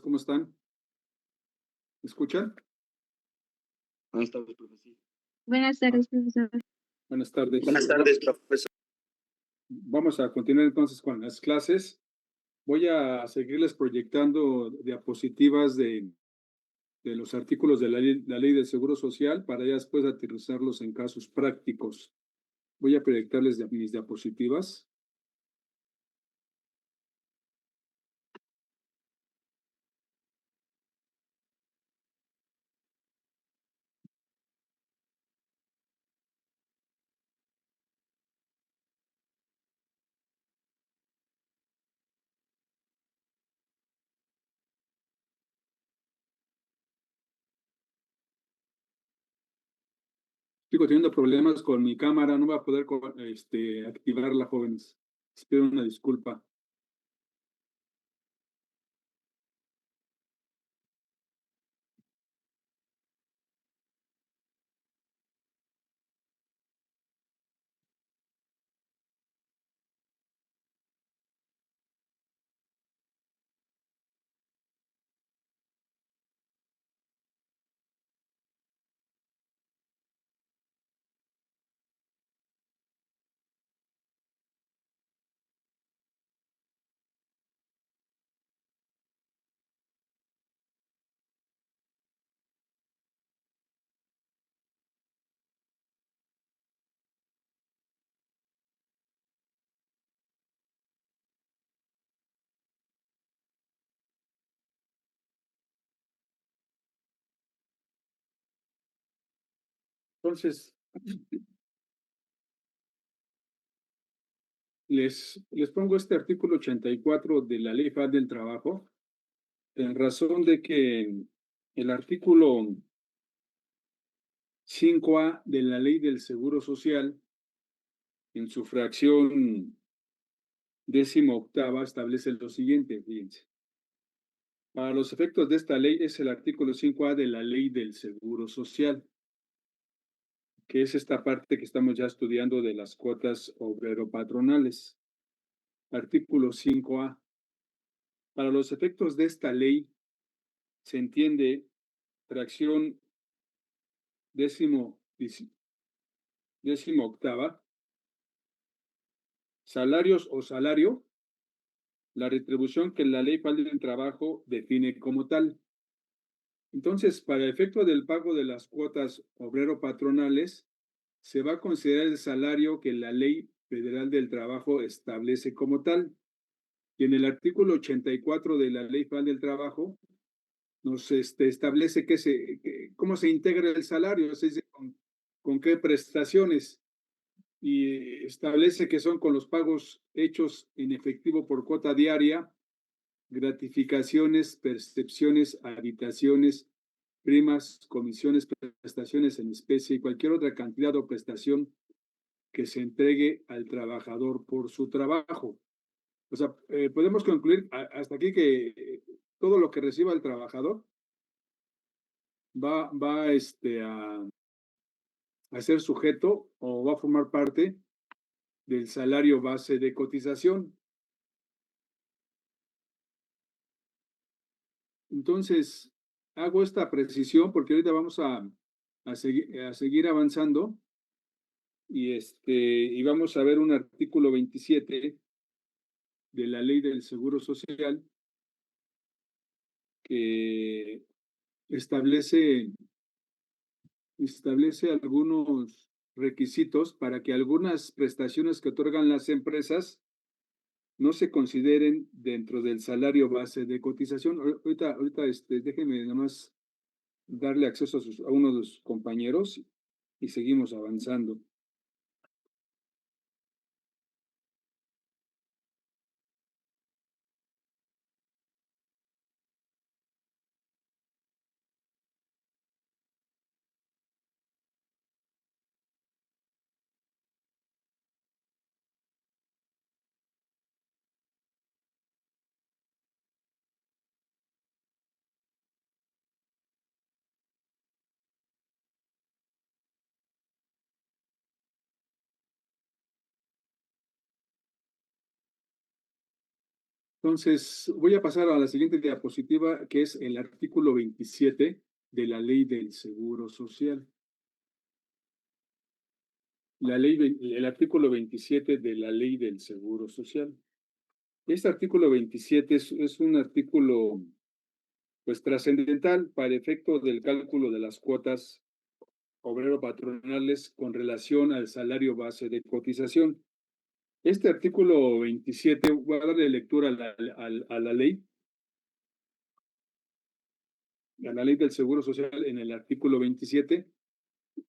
¿Cómo están? ¿Me escuchan? Buenas tardes, profesor. Buenas tardes, profesor. Buenas tardes. Buenas tardes, profesor. Vamos a continuar entonces con las clases. Voy a seguirles proyectando diapositivas de los artículos de la ley del Seguro Social para ya después aterrizarlos en casos prácticos. Voy a proyectarles mis diapositivas. Estoy teniendo problemas con mi cámara, no voy a poder activarla, jóvenes. Les pido una disculpa. Entonces, les pongo este artículo 84 de la Ley Federal del Trabajo, en razón de que el artículo 5A de la Ley del Seguro Social, en su fracción 18ª, establece lo siguiente, fíjense. Para los efectos de esta ley es el artículo 5A de la Ley del Seguro Social, que es esta parte que estamos ya estudiando de las cuotas obrero-patronales. Artículo 5A. Para los efectos de esta ley se entiende fracción 18ª, salarios o salario, la retribución que la Ley Federal del Trabajo define como tal. Entonces, para el efecto del pago de las cuotas obrero-patronales, se va a considerar el salario que la Ley Federal del Trabajo establece como tal. Y en el artículo 84 de la Ley Federal del Trabajo nos establece cómo se integra el salario, es decir, con qué prestaciones, y establece que son con los pagos hechos en efectivo por cuota diaria, gratificaciones, percepciones, habitaciones, primas, comisiones, prestaciones en especie y cualquier otra cantidad o prestación que se entregue al trabajador por su trabajo. O sea, podemos concluir hasta aquí que todo lo que reciba el trabajador va a ser sujeto o va a formar parte del salario base de cotización. Entonces, hago esta precisión porque ahorita vamos a seguir avanzando y vamos a ver un artículo 27 de la Ley del Seguro Social que establece algunos requisitos para que algunas prestaciones que otorgan las empresas no se consideren dentro del salario base de cotización. Ahorita déjenme nada más darle acceso a uno de los compañeros y seguimos avanzando. Entonces, voy a pasar a la siguiente diapositiva, que es el artículo 27 de la Ley del Seguro Social. El artículo 27 de la Ley del Seguro Social. Este artículo 27 es un artículo pues trascendental para efecto del cálculo de las cuotas obrero-patronales con relación al salario base de cotización. Este artículo 27, voy a darle lectura a la ley del Seguro Social en el artículo 27,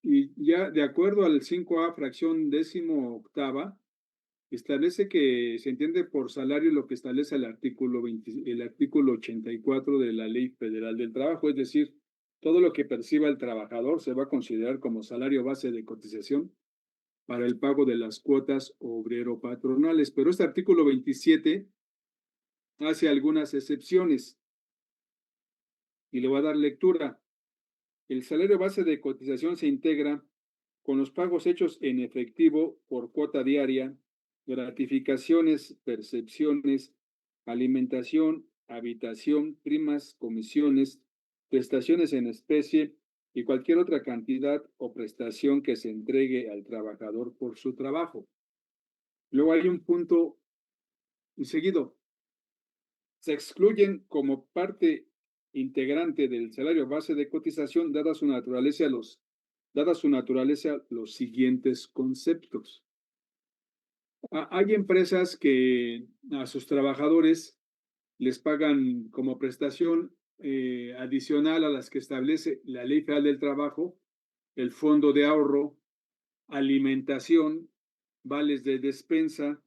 y ya de acuerdo al 5A, fracción 18ª, establece que se entiende por salario lo que establece el artículo 84 de la Ley Federal del Trabajo, es decir, todo lo que perciba el trabajador se va a considerar como salario base de cotización para el pago de las cuotas obrero-patronales. Pero este artículo 27 hace algunas excepciones y le voy a dar lectura. El salario base de cotización se integra con los pagos hechos en efectivo por cuota diaria, gratificaciones, percepciones, alimentación, habitación, primas, comisiones, prestaciones en especie y cualquier otra cantidad o prestación que se entregue al trabajador por su trabajo. Luego hay un punto seguido. Se excluyen como parte integrante del salario base de cotización, dada su naturaleza, los siguientes conceptos. Hay empresas que a sus trabajadores les pagan como prestación adicional a las que establece la Ley Federal del Trabajo, el fondo de ahorro, alimentación, vales de despensa,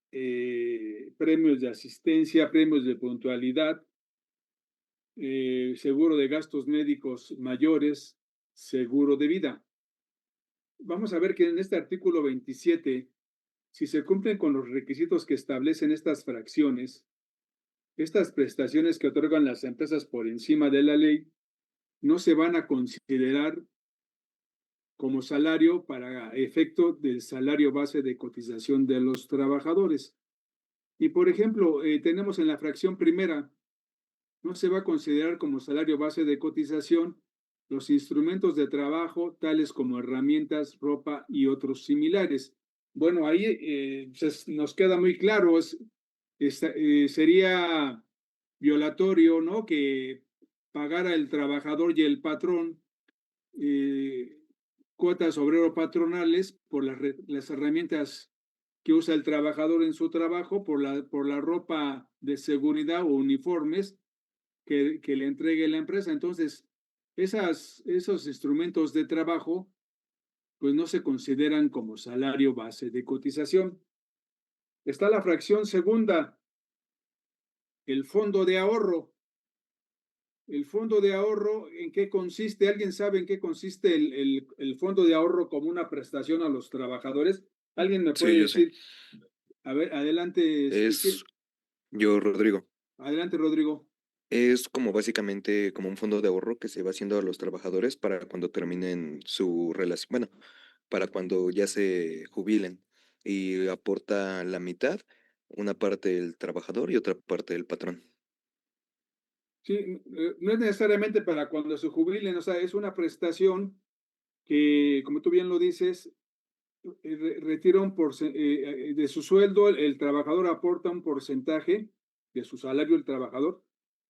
premios de asistencia, premios de puntualidad, seguro de gastos médicos mayores, seguro de vida. Vamos a ver que en este artículo 27, si se cumplen con los requisitos que establecen estas fracciones, estas prestaciones que otorgan las empresas por encima de la ley no se van a considerar como salario para efecto del salario base de cotización de los trabajadores. Y por ejemplo, tenemos en la fracción primera, no se va a considerar como salario base de cotización los instrumentos de trabajo, tales como herramientas, ropa y otros similares. Bueno, ahí nos queda muy claro, sería violatorio, ¿no? Que pagara el trabajador y el patrón cuotas obrero-patronales por las herramientas que usa el trabajador en su trabajo, por la ropa de seguridad o uniformes que le entregue la empresa. Entonces, esos instrumentos de trabajo, pues no se consideran como salario base de cotización. Está la fracción segunda, el fondo de ahorro. El fondo de ahorro, ¿en qué consiste? ¿Alguien sabe en qué consiste el fondo de ahorro como una prestación a los trabajadores? ¿Alguien me puede Sí, yo sé. decir? A ver, adelante. Es yo, Rodrigo. Adelante, Rodrigo. Es como básicamente como un fondo de ahorro que se va haciendo a los trabajadores para cuando terminen su relación, bueno, para cuando ya se jubilen y aporta la mitad, una parte el trabajador y otra parte el patrón. Sí, no es necesariamente para cuando se jubilen, o sea, es una prestación que, como tú bien lo dices, retira de su sueldo, el trabajador aporta un porcentaje de su salario, el trabajador,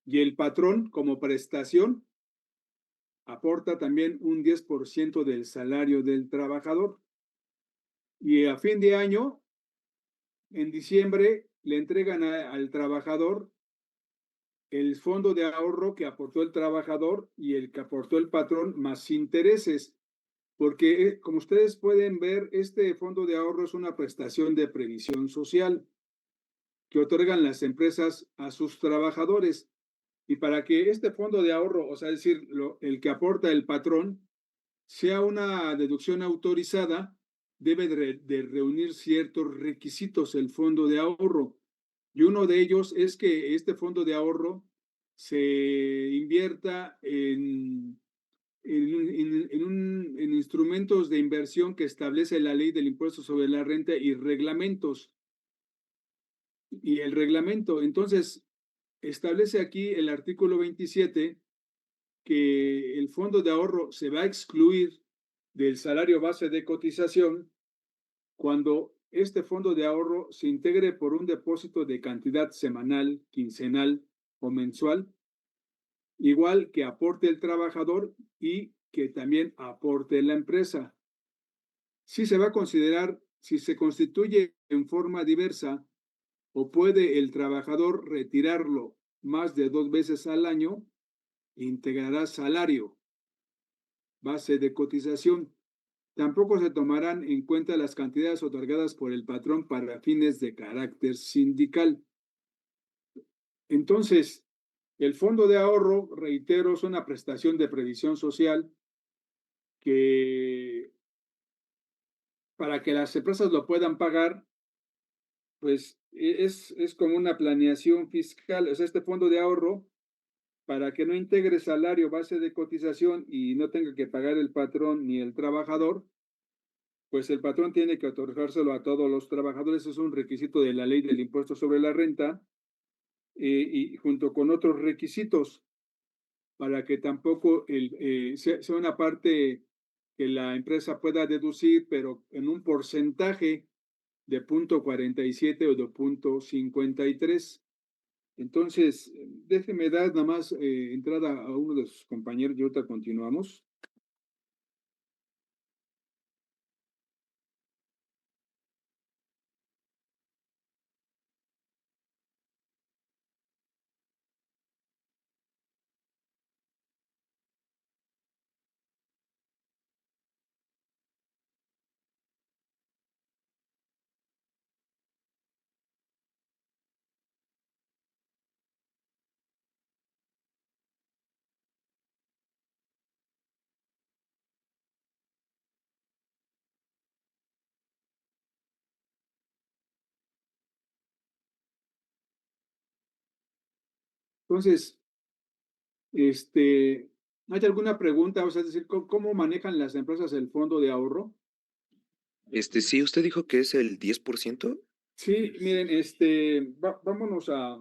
y el patrón, como prestación, aporta también un 10% del salario del trabajador. Y a fin de año, en diciembre, le entregan al trabajador el fondo de ahorro que aportó el trabajador y el que aportó el patrón más intereses, porque como ustedes pueden ver, este fondo de ahorro es una prestación de previsión social que otorgan las empresas a sus trabajadores. Y para que este fondo de ahorro, o sea, es decir, el que aporta el patrón, sea una deducción autorizada, debe de reunir ciertos requisitos el fondo de ahorro. Y uno de ellos es que este fondo de ahorro se invierta en instrumentos de inversión que establece la ley del impuesto sobre la renta y reglamentos. y el reglamento. Entonces, establece aquí el artículo 27 que el fondo de ahorro se va a excluir del salario base de cotización cuando este fondo de ahorro se integre por un depósito de cantidad semanal, quincenal o mensual, igual que aporte el trabajador y que también aporte la empresa. Sí se va a considerar si se constituye en forma diversa o puede el trabajador retirarlo más de 2 veces al año, integrará salario, base de cotización. Tampoco se tomarán en cuenta las cantidades otorgadas por el patrón para fines de carácter sindical. Entonces, el fondo de ahorro, reitero, es una prestación de previsión social que para que las empresas lo puedan pagar, pues es como una planeación fiscal. O sea, este fondo de ahorro, para que no integre salario, base de cotización y no tenga que pagar el patrón ni el trabajador, pues el patrón tiene que otorgárselo a todos los trabajadores. Es un requisito de la ley del impuesto sobre la renta y junto con otros requisitos para que tampoco sea una parte que la empresa pueda deducir, pero en un porcentaje de 0,47 o de 0,53. Entonces, déjeme dar nada más entrada a uno de sus compañeros y ahorita continuamos. Entonces, ¿hay alguna pregunta? O sea, es decir, ¿cómo manejan las empresas el fondo de ahorro? Sí, usted dijo que es el 10%. Sí, miren, vámonos a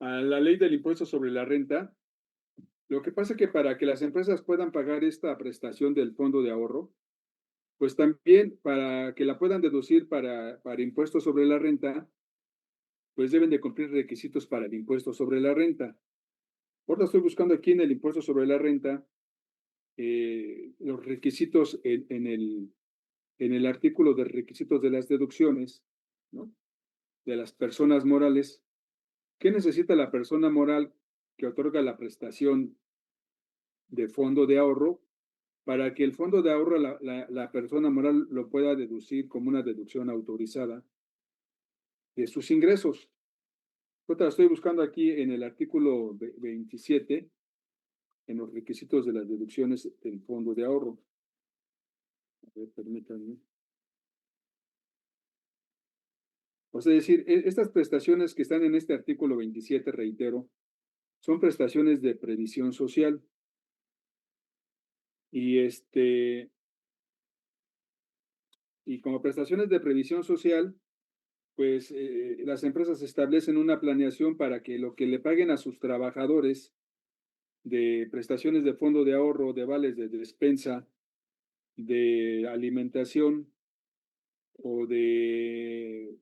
la ley del impuesto sobre la renta. Lo que pasa es que para que las empresas puedan pagar esta prestación del fondo de ahorro, pues también para que la puedan deducir para impuestos sobre la renta, pues deben de cumplir requisitos para el impuesto sobre la renta. Ahora estoy buscando aquí en el impuesto sobre la renta los requisitos en el artículo de requisitos de las deducciones, ¿no? De las personas morales. ¿Qué necesita la persona moral que otorga la prestación de fondo de ahorro para que el fondo de ahorro la persona moral lo pueda deducir como una deducción autorizada de sus ingresos? Yo te la estoy buscando aquí en el artículo 27, en los requisitos de las deducciones del fondo de ahorro. A ver, permítanme. O sea, es decir, estas prestaciones que están en este artículo 27, reitero, son prestaciones de previsión social. Y y como prestaciones de previsión social, pues las empresas establecen una planeación para que lo que le paguen a sus trabajadores de prestaciones de fondo de ahorro, de vales de despensa, de alimentación o de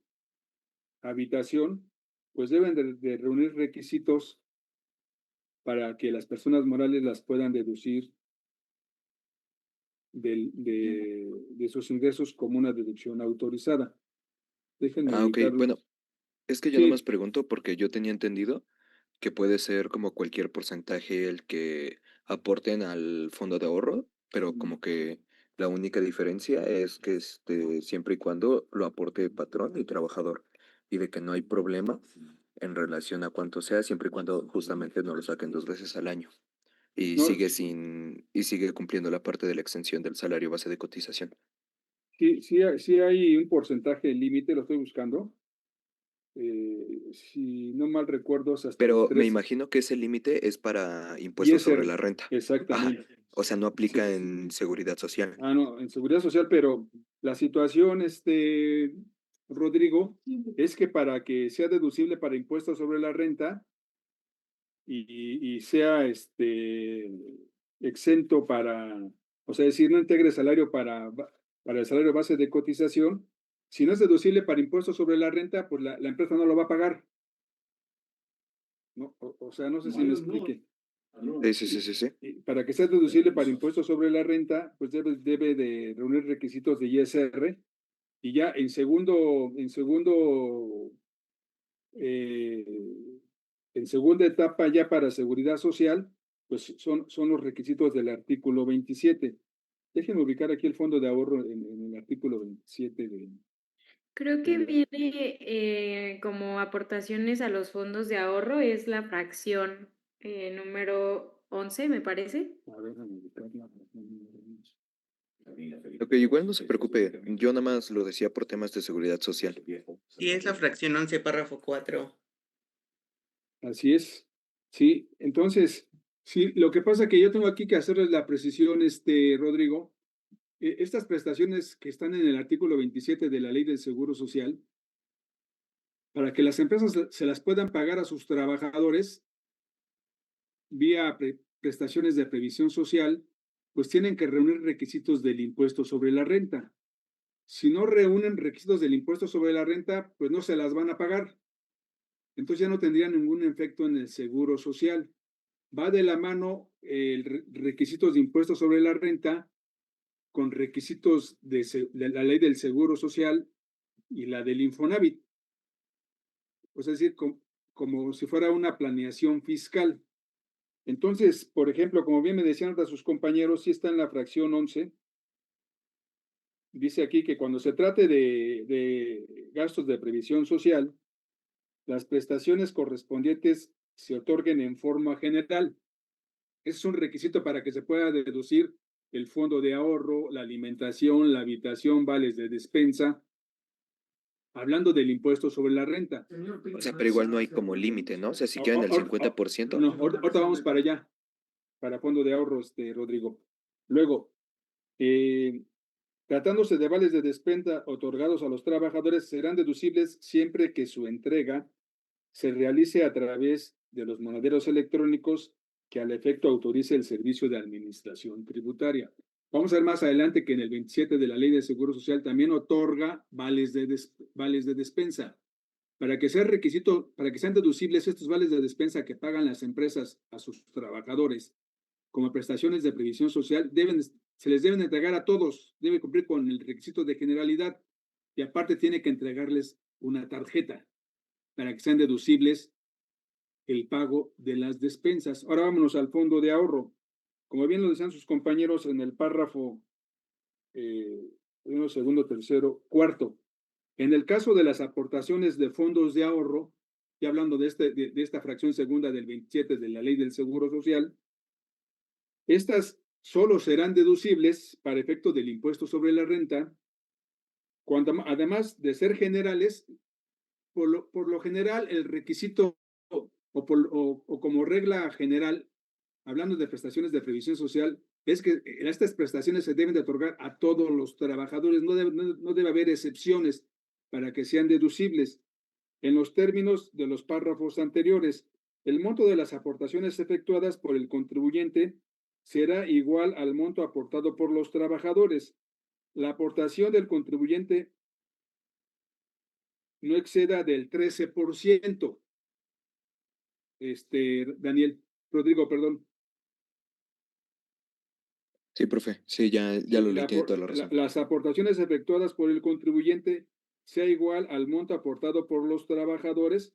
habitación, pues deben de reunir requisitos para que las personas morales las puedan deducir de sus ingresos como una deducción autorizada. Déjenme Ah, ok. ubicarlos. Bueno, es que yo nomás Sí, pregunto porque yo tenía entendido que puede ser como cualquier porcentaje el que aporten al fondo de ahorro, pero como que la única diferencia es que siempre y cuando lo aporte patrón y trabajador, y de que no hay problema en relación a cuánto sea, siempre y cuando justamente no lo saquen 2 veces al año. Y no, sigue cumpliendo la parte de la extensión del salario base de cotización. sí hay un porcentaje límite, lo estoy buscando. Si no mal recuerdo, es hasta de Pero me 3. imagino que ese límite es para Y impuestos sobre ese, la renta. Ajá. exactamente. O sea, no Sí. aplica en seguridad social. Ah, no, en seguridad social, pero la situación, Rodrigo, es que para que sea deducible para impuestos sobre la renta y sea exento para, o sea, decir, no integre salario para el salario base de cotización, si no es deducible para impuestos sobre la renta, pues la empresa no lo va a pagar. ¿No? O sea, no sé si me explique. Sí. Para que sea deducible para impuestos sobre la renta, pues debe de reunir requisitos de ISR y ya en segunda etapa ya para seguridad social, pues son los requisitos del artículo 27. Déjenme ubicar aquí el fondo de ahorro en el artículo 27 de... Creo que viene como aportaciones a los fondos de ahorro, es la fracción número 11, me parece. A ver, déjame ubicarla. Ok, igual no se preocupe, yo nada más lo decía por temas de seguridad social. Sí, es la fracción 11, párrafo 4. Así es. Sí, entonces, sí, lo que pasa que yo tengo aquí que hacerles la precisión, Rodrigo. Estas prestaciones que están en el artículo 27 de la Ley del Seguro Social, para que las empresas se las puedan pagar a sus trabajadores vía prestaciones de previsión social, pues tienen que reunir requisitos del impuesto sobre la renta. Si no reúnen requisitos del impuesto sobre la renta, pues no se las van a pagar. Entonces ya no tendrían ningún efecto en el seguro social. Va de la mano requisitos de impuestos sobre la renta con requisitos de la ley del seguro social y la del Infonavit. Es decir, como si fuera una planeación fiscal. Entonces, por ejemplo, como bien me decían sus compañeros, sí está en la fracción 11. Dice aquí que cuando se trate de gastos de previsión social, las prestaciones correspondientes se otorguen en forma general. Ese es un requisito para que se pueda deducir el fondo de ahorro, la alimentación, la habitación, vales de despensa, hablando del impuesto sobre la renta. O sea, pero igual no hay como límite, ¿no? O sea, si quieren el 50%. No, ahorita vamos para allá, para fondo de ahorro, Rodrigo. Luego, tratándose de vales de despensa otorgados a los trabajadores, serán deducibles siempre que su entrega se realice a través de los monaderos electrónicos que al efecto autorice el servicio de administración tributaria. Vamos a ver más adelante que en el 27 de la Ley de Seguro Social también otorga vales de despensa. Para que sea requisito, para que sean deducibles estos vales de despensa que pagan las empresas a sus trabajadores como prestaciones de previsión social, se les deben entregar a todos, debe cumplir con el requisito de generalidad y aparte tiene que entregarles una tarjeta para que sean deducibles el pago de las despensas. Ahora vámonos al fondo de ahorro. Como bien lo decían sus compañeros en el párrafo primero, segundo, tercero, cuarto. En el caso de las aportaciones de fondos de ahorro, y hablando de esta fracción segunda del 27 de la Ley del Seguro Social, estas solo serán deducibles para efecto del impuesto sobre la renta, cuando además de ser generales, por lo general el requisito o como regla general, hablando de prestaciones de previsión social, es que estas prestaciones se deben de otorgar a todos los trabajadores, no debe haber excepciones para que sean deducibles. En los términos de los párrafos anteriores, el monto de las aportaciones efectuadas por el contribuyente será igual al monto aportado por los trabajadores. La aportación del contribuyente no exceda del 13%. Rodrigo, perdón. Sí, profe, sí, ya lo leí, tiene toda la razón. Las aportaciones efectuadas por el contribuyente sea igual al monto aportado por los trabajadores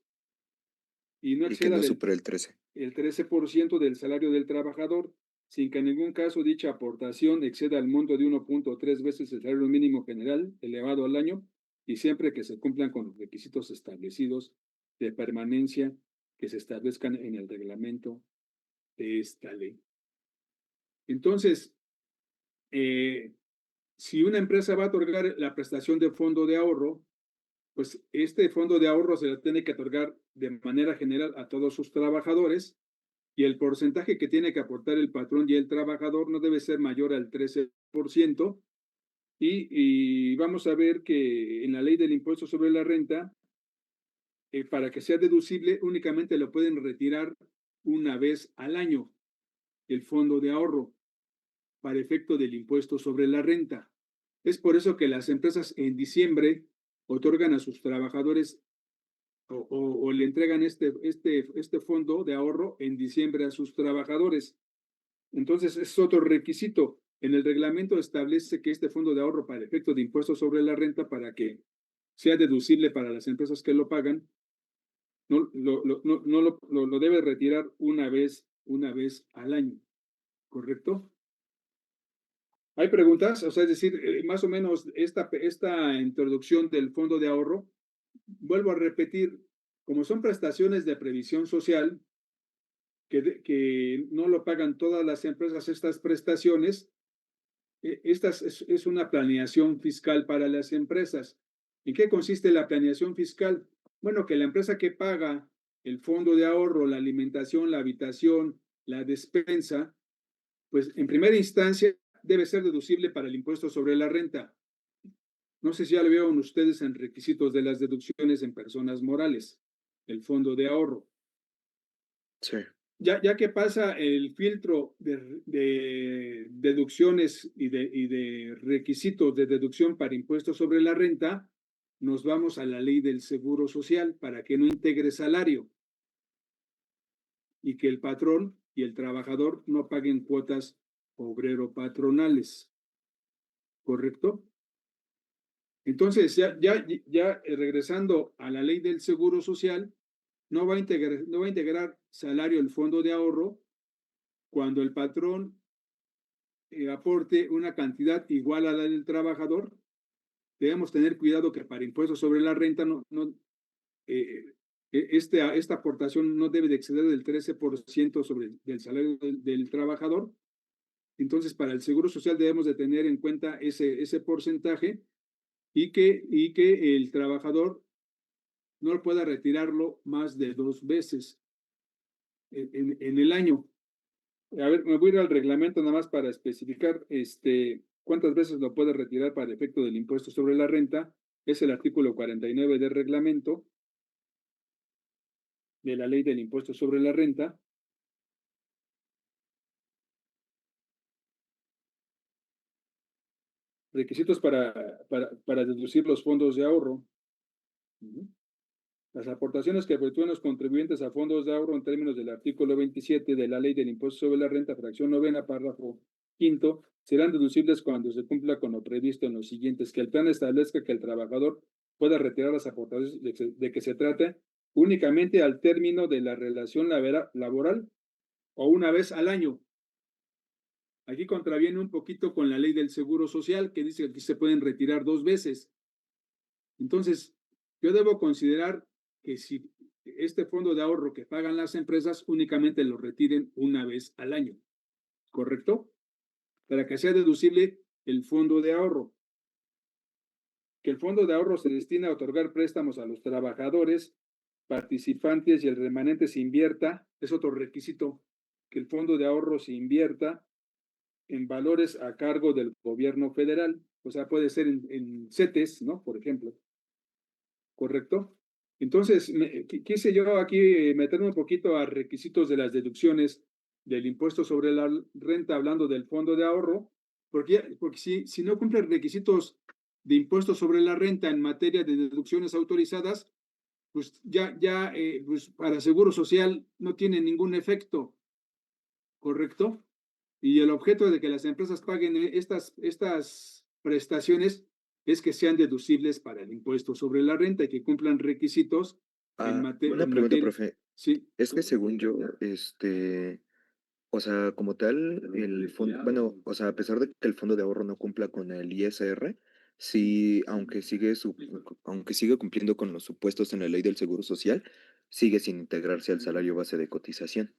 y no exceda no supere el 13%. El 13% del salario del trabajador, sin que en ningún caso dicha aportación exceda el monto de 1.3 veces el salario mínimo general elevado al año y siempre que se cumplan con los requisitos establecidos de permanencia que se establezcan en el reglamento de esta ley. Entonces, si una empresa va a otorgar la prestación de fondo de ahorro, pues este fondo de ahorro se le tiene que otorgar de manera general a todos sus trabajadores y el porcentaje que tiene que aportar el patrón y el trabajador no debe ser mayor al 13%, Y vamos a ver que en la ley del impuesto sobre la renta, para que sea deducible, únicamente lo pueden retirar una vez al año, el fondo de ahorro, para efecto del impuesto sobre la renta. Es por eso que las empresas en diciembre otorgan a sus trabajadores o le entregan este fondo de ahorro en diciembre a sus trabajadores. Entonces, es otro requisito. En el reglamento establece que este fondo de ahorro para efecto de impuestos sobre la renta, para que sea deducible para las empresas que lo pagan, no lo debe retirar una vez al año, ¿correcto? ¿Hay preguntas? O sea, es decir, más o menos esta introducción del fondo de ahorro, vuelvo a repetir, como son prestaciones de previsión social, que no lo pagan todas las empresas estas prestaciones, esta es una planeación fiscal para las empresas. ¿En qué consiste la planeación fiscal? Bueno, que la empresa que paga el fondo de ahorro, la alimentación, la habitación, la despensa, pues en primera instancia debe ser deducible para el impuesto sobre la renta. No sé si ya lo vieron ustedes en requisitos de las deducciones en personas morales, el fondo de ahorro. Sí. Ya que pasa el filtro de deducciones y de requisitos de deducción para impuestos sobre la renta, nos vamos a la ley del seguro social para que no integre salario y que el patrón y el trabajador no paguen cuotas obrero-patronales. ¿Correcto? Entonces, regresando a la ley del seguro social, no va a integrar salario el fondo de ahorro cuando el patrón aporte una cantidad igual a la del trabajador. Debemos tener cuidado que para impuestos sobre la renta esta aportación no debe de exceder del 13% del salario del trabajador. Entonces, para el Seguro Social debemos de tener en cuenta ese porcentaje y que el trabajador no pueda retirarlo más de 2 veces en el año. A ver, me voy a ir al reglamento nada más para especificar cuántas veces lo puede retirar para efecto del impuesto sobre la renta. Es el artículo 49 del reglamento de la ley del impuesto sobre la renta. Requisitos para deducir los fondos de ahorro. Las aportaciones que efectúen los contribuyentes a fondos de ahorro en términos del artículo 27 de la ley del impuesto sobre la renta, fracción novena, párrafo quinto, serán deducibles cuando se cumpla con lo previsto en los siguientes: que el plan establezca que el trabajador pueda retirar las aportaciones de que se trate únicamente al término de la relación laboral o una vez al año. Aquí contraviene un poquito con la ley del seguro social, que dice que aquí se pueden retirar 2 veces. Entonces, yo debo considerar que si este fondo de ahorro que pagan las empresas únicamente lo retiren una vez al año, ¿correcto? Para que sea deducible el fondo de ahorro. Que el fondo de ahorro se destina a otorgar préstamos a los trabajadores, participantes y el remanente se invierta, es otro requisito, que el fondo de ahorro se invierta en valores a cargo del gobierno federal, o sea, puede ser en CETES, ¿no? Por ejemplo. ¿Correcto? Entonces, quise yo aquí meterme un poquito a requisitos de las deducciones del impuesto sobre la renta, hablando del fondo de ahorro, porque si no cumple requisitos de impuesto sobre la renta en materia de deducciones autorizadas, pues pues para Seguro Social no tiene ningún efecto, ¿correcto? Y el objeto de que las empresas paguen estas prestaciones es que sean deducibles para el impuesto sobre la renta y que cumplan requisitos en materia. Una pregunta, profe. Sí. Es que según yo, o sea, como tal, el fondo, bueno, o sea, a pesar de que el fondo de ahorro no cumpla con el ISR, sí, aunque sigue cumpliendo con los supuestos en la ley del Seguro Social, sigue sin integrarse al salario base de cotización.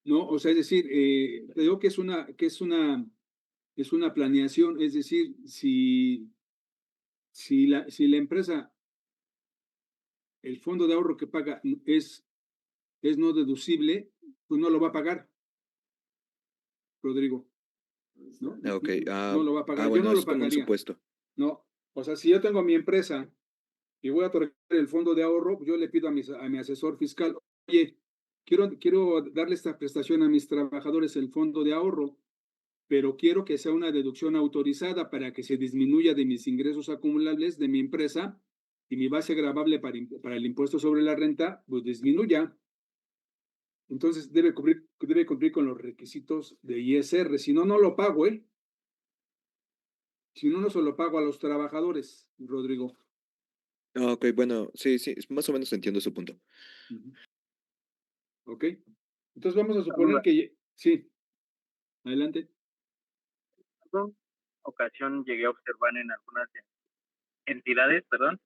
No, o sea, es decir, te digo que es una planeación, es decir, si la empresa, el fondo de ahorro que paga es no deducible, pues no lo va a pagar, Rodrigo. ¿no? Ok, No lo va a pagar, yo bueno, no lo es como un pagaría. supuesto. No, o sea, si yo tengo mi empresa y voy a otorgar el fondo de ahorro, yo le pido a mi asesor fiscal, oye, quiero darle esta prestación a mis trabajadores, el fondo de ahorro, pero quiero que sea una deducción autorizada para que se disminuya de mis ingresos acumulables de mi empresa y mi base gravable para el impuesto sobre la renta, pues disminuya. Entonces debe cumplir con los requisitos de ISR, si no, no lo pago, ¿eh? Si no, no se lo pago a los trabajadores, Rodrigo. Ok, bueno, sí, más o menos entiendo su punto. Ujú. ¿Ok? Entonces vamos a suponer que... Sí, adelante. Ocasión llegué a observar en algunas entidades, perdón,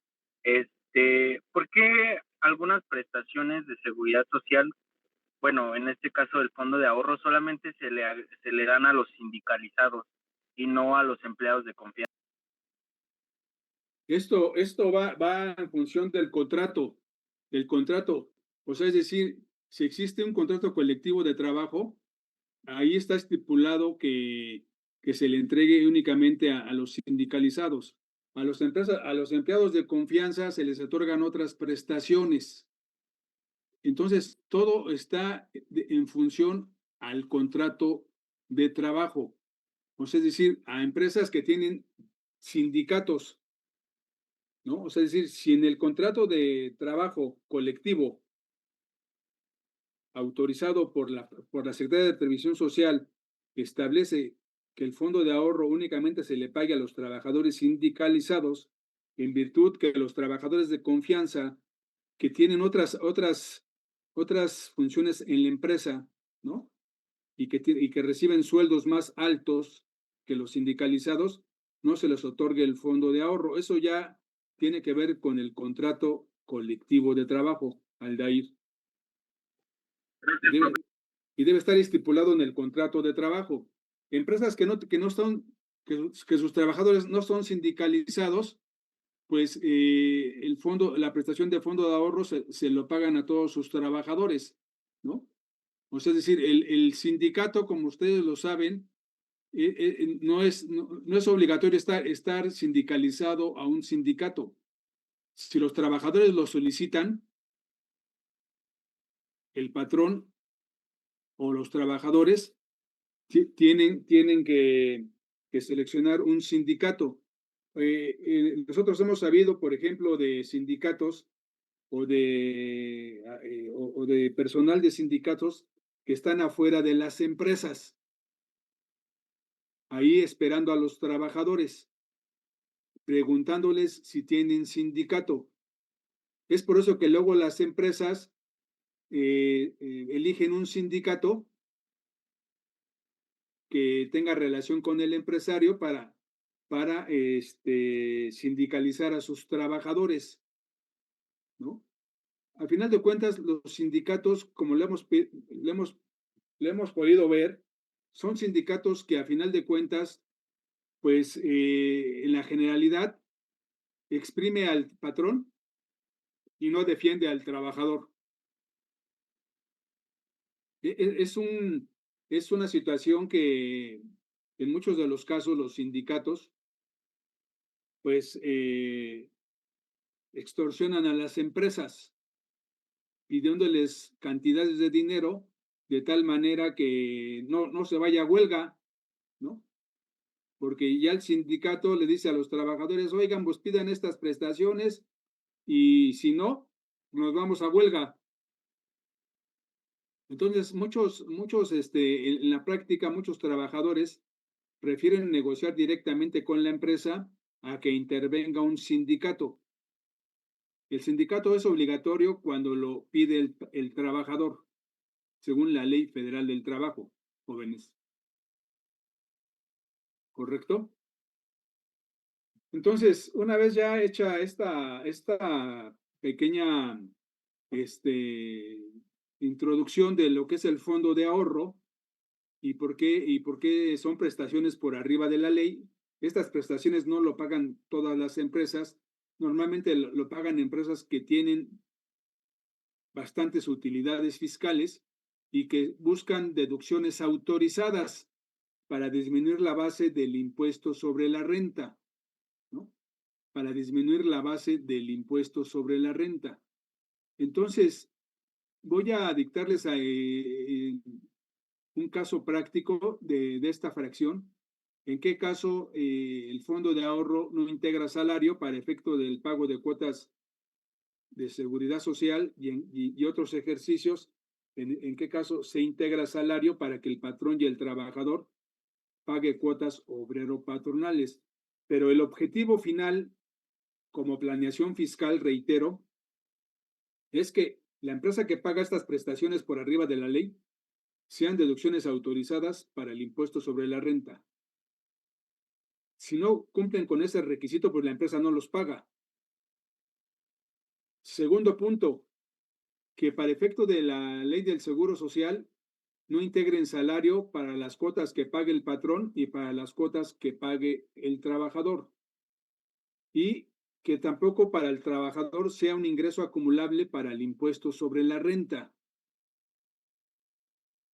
¿por qué algunas prestaciones de seguridad social, bueno, en este caso el fondo de ahorro, solamente se le dan a los sindicalizados y no a los empleados de confianza? Esto va en función del contrato, O sea, es decir, si existe un contrato colectivo de trabajo, ahí está estipulado que se le entregue únicamente a los sindicalizados. A los empleados de confianza se les otorgan otras prestaciones. Entonces, todo está en función al contrato de trabajo. O sea, es decir, a empresas que tienen sindicatos, ¿no? O sea, es decir, si en el contrato de trabajo colectivo autorizado por la Secretaría de Previsión Social establece que el fondo de ahorro únicamente se le pague a los trabajadores sindicalizados, en virtud que los trabajadores de confianza que tienen otras funciones en la empresa, ¿no? Y que reciben sueldos más altos que los sindicalizados, no se les otorgue el fondo de ahorro. Eso ya tiene que ver con el contrato colectivo de trabajo, Aldair. Y debe estar estipulado en el contrato de trabajo. Empresas que sus trabajadores no son sindicalizados, pues la prestación de fondo de ahorro se lo pagan a todos sus trabajadores, ¿no? O sea, es decir, el sindicato, como ustedes lo saben, no es obligatorio estar sindicalizado a un sindicato. Si los trabajadores lo solicitan, el patrón o los trabajadores tienen que seleccionar un sindicato. Nosotros hemos sabido, por ejemplo, de sindicatos o de personal de sindicatos que están afuera de las empresas, ahí esperando a los trabajadores, preguntándoles si tienen sindicato. Es por eso que luego las empresas eligen un sindicato que tenga relación con el empresario para sindicalizar a sus trabajadores, ¿no? Al final de cuentas, los sindicatos, como le hemos podido ver, son sindicatos que a final de cuentas, pues en la generalidad, exprime al patrón y no defiende al trabajador. Es una situación que en muchos de los casos los sindicatos pues extorsionan a las empresas pidiéndoles cantidades de dinero de tal manera que no se vaya a huelga, ¿no? Porque ya el sindicato le dice a los trabajadores, oigan, pues pidan estas prestaciones y si no, nos vamos a huelga. Entonces, muchos, en la práctica, muchos trabajadores prefieren negociar directamente con la empresa a que intervenga un sindicato. El sindicato es obligatorio cuando lo pide el trabajador, según la Ley Federal del Trabajo, jóvenes. ¿Correcto? Entonces, una vez ya hecha esta pequeña introducción de lo que es el fondo de ahorro y por qué son prestaciones por arriba de la ley, estas prestaciones no lo pagan todas las empresas, normalmente lo pagan empresas que tienen bastantes utilidades fiscales y que buscan deducciones autorizadas. para disminuir la base del impuesto sobre la renta, ¿no? Para disminuir la base del impuesto sobre la renta. Entonces, voy a dictarles un caso práctico de esta fracción. ¿En qué caso el fondo de ahorro no integra salario para efecto del pago de cuotas de seguridad social y otros ejercicios? ¿En qué caso se integra salario para que el patrón y el trabajador pague cuotas obrero-patronales? Pero el objetivo final, como planeación fiscal, reitero, es que la empresa que paga estas prestaciones por arriba de la ley sean deducciones autorizadas para el impuesto sobre la renta. Si no cumplen con ese requisito, pues la empresa no los paga. Segundo punto, que para efecto de la ley del Seguro Social no integren salario para las cuotas que pague el patrón y para las cuotas que pague el trabajador. Y que tampoco para el trabajador sea un ingreso acumulable para el impuesto sobre la renta.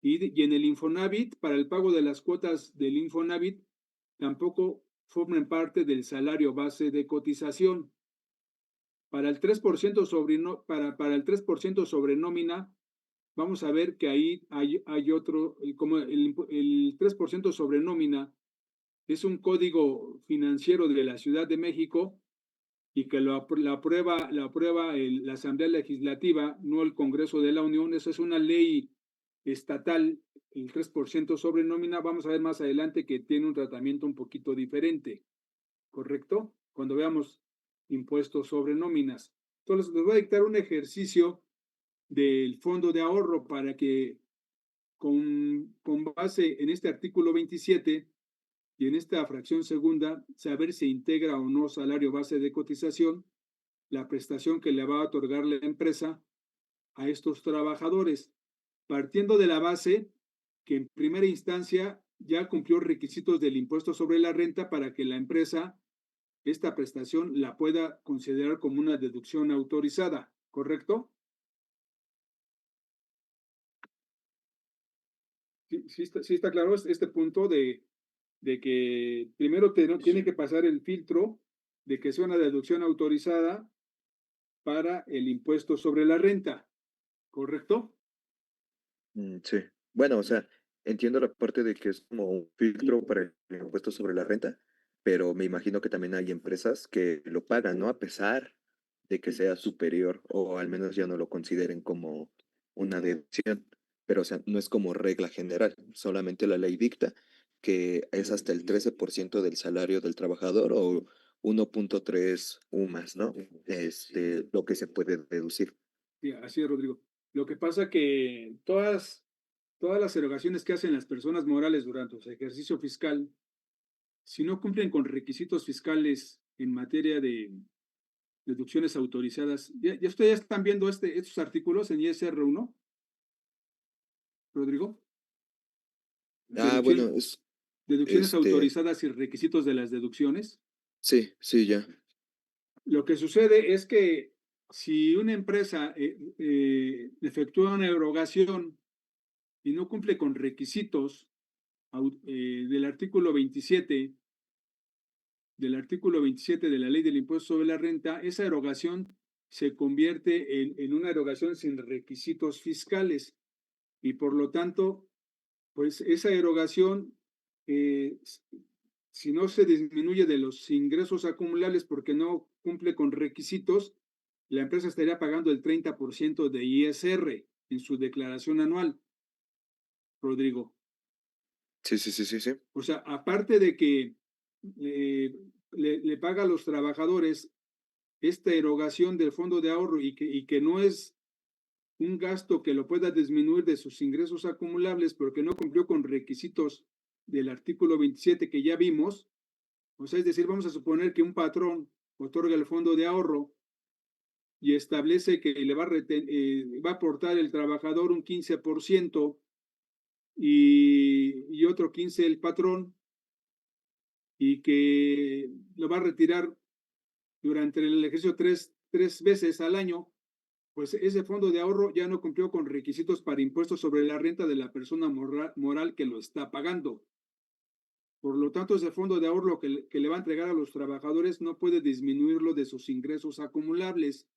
Y en el Infonavit, para el pago de las cuotas del Infonavit, tampoco formen parte del salario base de cotización. Para el 3% para el 3% sobre nómina, vamos a ver que ahí hay otro, como el 3% sobre nómina es un código financiero de la Ciudad de México y que la aprueba la Asamblea Legislativa, no el Congreso de la Unión. Eso es una ley estatal, el 3% sobre nómina. Vamos a ver más adelante que tiene un tratamiento un poquito diferente, ¿correcto? Cuando veamos impuestos sobre nóminas. Entonces, les voy a dictar un ejercicio del fondo de ahorro para que con base en este artículo 27 y en esta fracción segunda, saber si integra o no salario base de cotización, la prestación que le va a otorgar la empresa a estos trabajadores, partiendo de la base que en primera instancia ya cumplió requisitos del impuesto sobre la renta para que la empresa esta prestación la pueda considerar como una deducción autorizada, ¿correcto? Sí está claro este punto de que primero tiene que pasar el filtro de que sea una deducción autorizada para el impuesto sobre la renta, ¿correcto? Sí. Bueno, o sea, entiendo la parte de que es como un filtro para el impuesto sobre la renta, pero me imagino que también hay empresas que lo pagan, ¿no? A pesar de que sea superior, o al menos ya no lo consideren como una deducción. Pero, o sea, no es como regla general, solamente la ley dicta que es hasta el 13% del salario del trabajador o 1.3 UMAS, ¿no? Lo que se puede deducir. Sí, así es, Rodrigo. Lo que pasa que todas las erogaciones que hacen las personas morales durante su ejercicio fiscal, si no cumplen con requisitos fiscales en materia de deducciones autorizadas, ya ustedes están viendo estos artículos en ISR1, Rodrigo. Ah, bueno, Deducciones autorizadas y requisitos de las deducciones. sí, ya. Lo que sucede es que si una empresa efectúa una erogación y no cumple con requisitos del artículo 27 de la ley del impuesto sobre la renta, esa erogación se convierte en una erogación sin requisitos fiscales y por lo tanto, pues esa erogación, si no se disminuye de los ingresos acumulables porque no cumple con requisitos, la empresa estaría pagando el 30% de ISR en su declaración anual, Rodrigo. Sí. O sea, aparte de que le paga a los trabajadores esta erogación del fondo de ahorro y que no es un gasto que lo pueda disminuir de sus ingresos acumulables porque no cumplió con requisitos del artículo 27 que ya vimos. O sea, es decir, vamos a suponer que un patrón otorga el fondo de ahorro y establece que le va a aportar el trabajador un 15% y otro 15% el patrón, y que lo va a retirar durante el ejercicio tres veces al año, pues ese fondo de ahorro ya no cumplió con requisitos para impuestos sobre la renta de la persona moral que lo está pagando. Por lo tanto, ese fondo de ahorro que le va a entregar a los trabajadores no puede disminuirlo de sus ingresos acumulables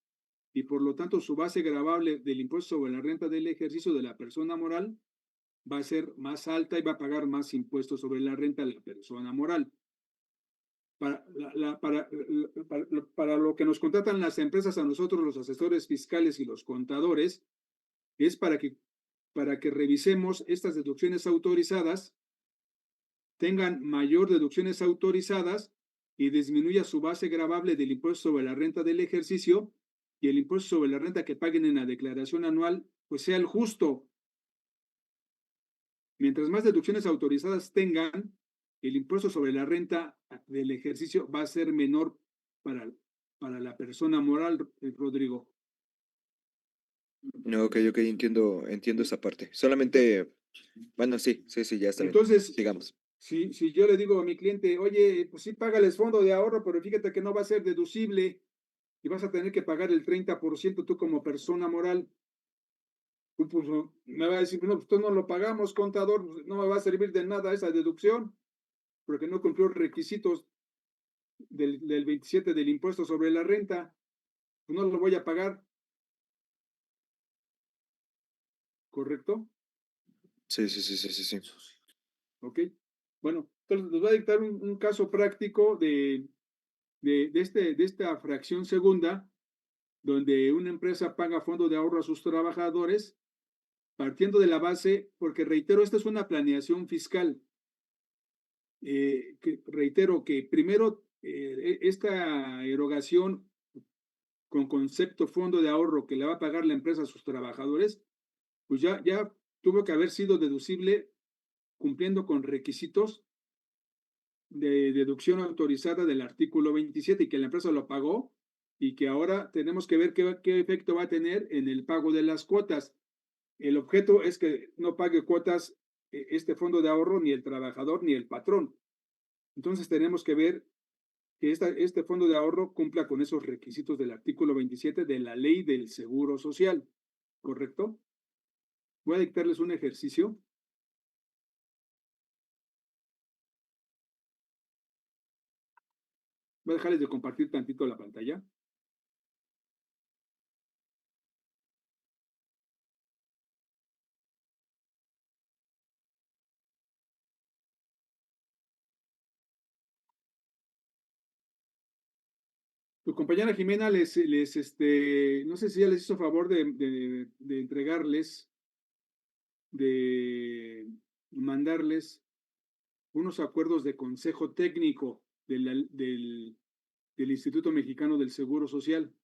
y por lo tanto su base gravable del impuesto sobre la renta del ejercicio de la persona moral va a ser más alta y va a pagar más impuestos sobre la renta de la persona moral. Para lo que nos contratan las empresas a nosotros, los asesores fiscales y los contadores, es para que revisemos estas deducciones autorizadas, tengan mayor deducciones autorizadas y disminuya su base gravable del impuesto sobre la renta del ejercicio y el impuesto sobre la renta que paguen en la declaración anual, pues sea el justo. Mientras más deducciones autorizadas tengan, el impuesto sobre la renta del ejercicio va a ser menor para la persona moral, Rodrigo. No, ok, entiendo esa parte. Solamente, bueno, sí, ya está bien. Entonces, Sigamos. si yo le digo a mi cliente, oye, pues sí, págales fondo de ahorro, pero fíjate que no va a ser deducible y vas a tener que pagar el 30% tú como persona moral. Pues, me va a decir, no, pues no lo pagamos, contador, pues, no me va a servir de nada esa deducción, porque no cumplió los requisitos del 27 del impuesto sobre la renta, pues no lo voy a pagar. ¿Correcto? Sí. Ok. Bueno, entonces les voy a dictar un caso práctico de esta fracción segunda, donde una empresa paga fondo de ahorro a sus trabajadores, partiendo de la base, porque reitero, esta es una planeación fiscal. Reitero que primero esta erogación con concepto fondo de ahorro que le va a pagar la empresa a sus trabajadores, pues ya tuvo que haber sido deducible cumpliendo con requisitos de deducción autorizada del artículo 27 y que la empresa lo pagó y que ahora tenemos que ver qué efecto va a tener en el pago de las cuotas. El objeto es que no pague cuotas este fondo de ahorro ni el trabajador ni el patrón. Entonces tenemos que ver que este fondo de ahorro cumpla con esos requisitos del artículo 27 de la Ley del Seguro Social. ¿Correcto? Voy a dictarles un ejercicio. Voy a dejarles de compartir tantito la pantalla. Tu compañera Jimena no sé si ya les hizo favor de entregarles, de mandarles unos acuerdos de consejo técnico del Instituto Mexicano del Seguro Social.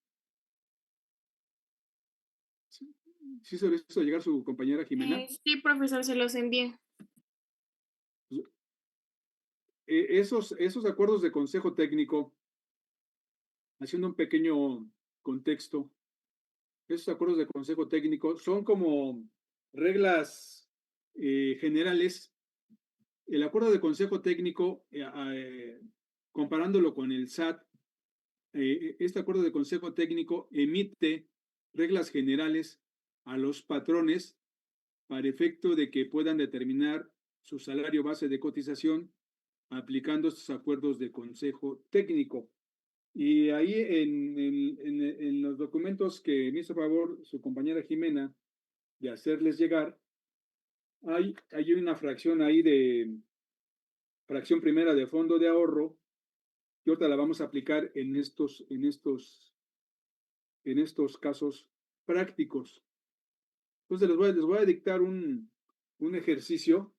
¿Sí se les hizo llegar su compañera Jimena? Sí, profesor, se los envié. Esos acuerdos de consejo técnico, haciendo un pequeño contexto, esos acuerdos de consejo técnico son como reglas generales. El acuerdo de consejo técnico, comparándolo con el SAT, este acuerdo de consejo técnico emite reglas generales a los patrones para efecto de que puedan determinar su salario base de cotización aplicando estos acuerdos de consejo técnico. Y ahí en los documentos que me hizo favor su compañera Jimena de hacerles llegar, hay una fracción ahí de fracción primera de fondo de ahorro, que ahorita la vamos a aplicar en estos casos prácticos. Entonces les voy a dictar un ejercicio.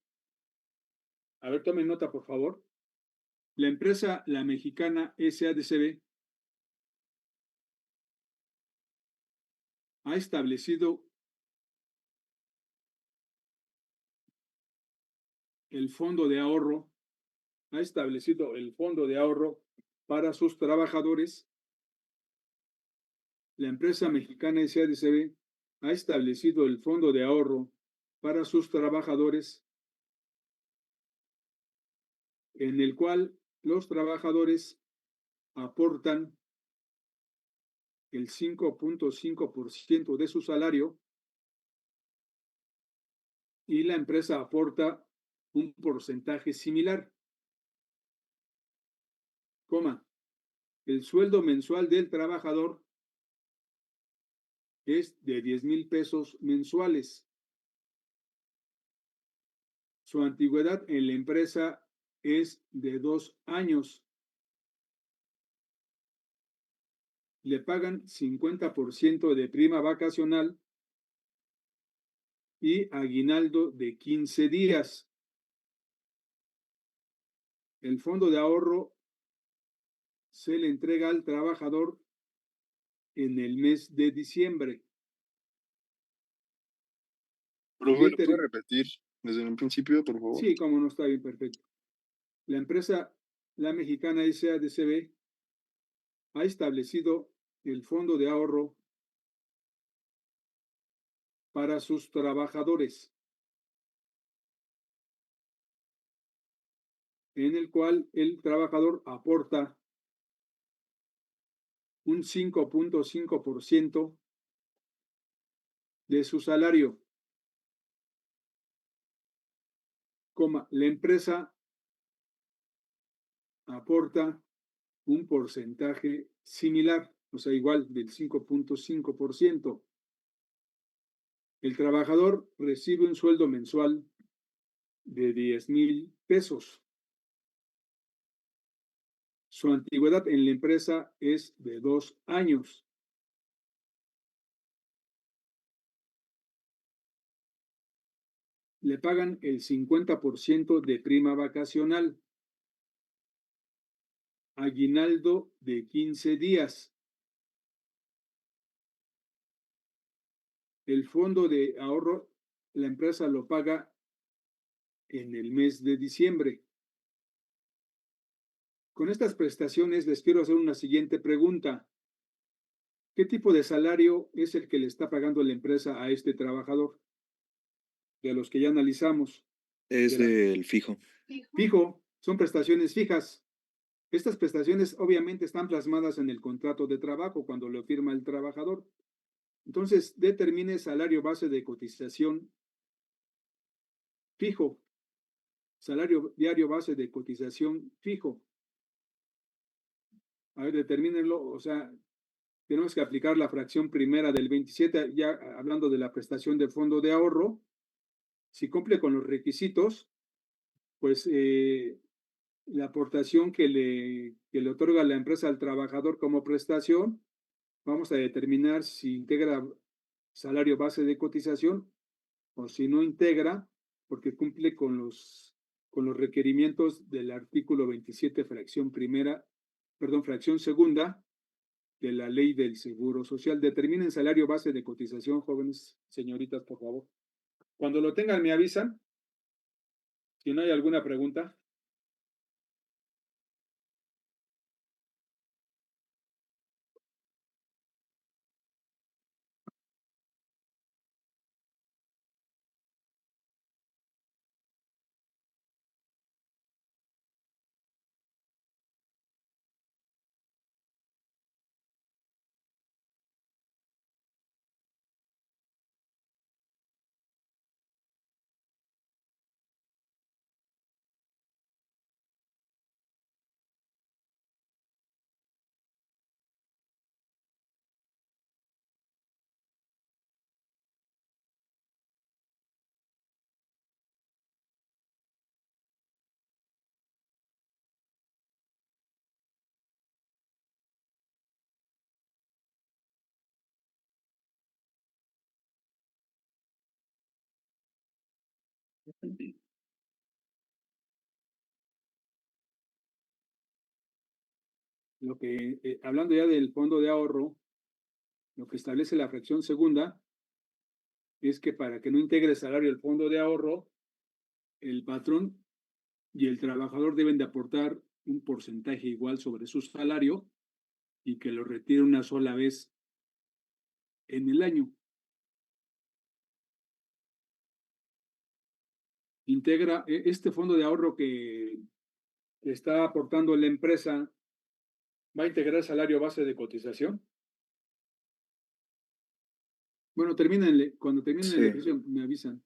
A ver, tomen nota, por favor. La empresa La Mexicana SADCB ha establecido el fondo de ahorro, para sus trabajadores. La empresa mexicana SADCB ha establecido el fondo de ahorro para sus trabajadores, en el cual los trabajadores aportan el 5.5% de su salario y la empresa aporta un porcentaje similar. coma, el sueldo mensual del trabajador es de 10,000 pesos mensuales. Su antigüedad en la empresa es de 2 años. Le pagan 50% de prima vacacional y aguinaldo de 15 días. El fondo de ahorro se le entrega al trabajador en el mes de diciembre. Profe, ¿lo puede repetir desde un principio, por favor? Sí, como no, está bien, perfecto. La empresa La Mexicana SADCB ha establecido el fondo de ahorro para sus trabajadores, en el cual el trabajador aporta un 5.5% de su salario, coma, la empresa aporta un porcentaje similar, o sea, igual del 5.5%. El trabajador recibe un sueldo mensual de 10,000 pesos. Su antigüedad en la empresa es de 2 años. Le pagan el 50% de prima vacacional. Aguinaldo de 15 días. El fondo de ahorro, la empresa lo paga en el mes de diciembre. Con estas prestaciones les quiero hacer una siguiente pregunta. ¿Qué tipo de salario es el que le está pagando la empresa a este trabajador? De los que ya analizamos. Es del fijo. Fijo, son prestaciones fijas. Estas prestaciones obviamente están plasmadas en el contrato de trabajo cuando lo firma el trabajador. Entonces, determine salario base de cotización fijo. Salario diario base de cotización fijo. A ver, determínenlo, o sea, tenemos que aplicar la fracción primera del 27, ya hablando de la prestación de fondo de ahorro. Si cumple con los requisitos, pues la aportación que le otorga la empresa al trabajador como prestación, vamos a determinar si integra salario base de cotización o si no integra, porque cumple con los requerimientos del artículo 27, fracción primera, perdón, fracción segunda de la ley del Seguro Social. Determinen salario base de cotización, jóvenes, señoritas, por favor. Cuando lo tengan, me avisan. Si no hay alguna pregunta. Lo que, hablando ya del fondo de ahorro, lo que establece la fracción segunda es que para que no integre salario el fondo de ahorro, el patrón y el trabajador deben de aportar un porcentaje igual sobre su salario y que lo retire una sola vez en el año. Integra este fondo de ahorro que está aportando la empresa, ¿va a integrar salario base de cotización? Bueno, termínenle, cuando terminen el Sí. ejercicio me avisan.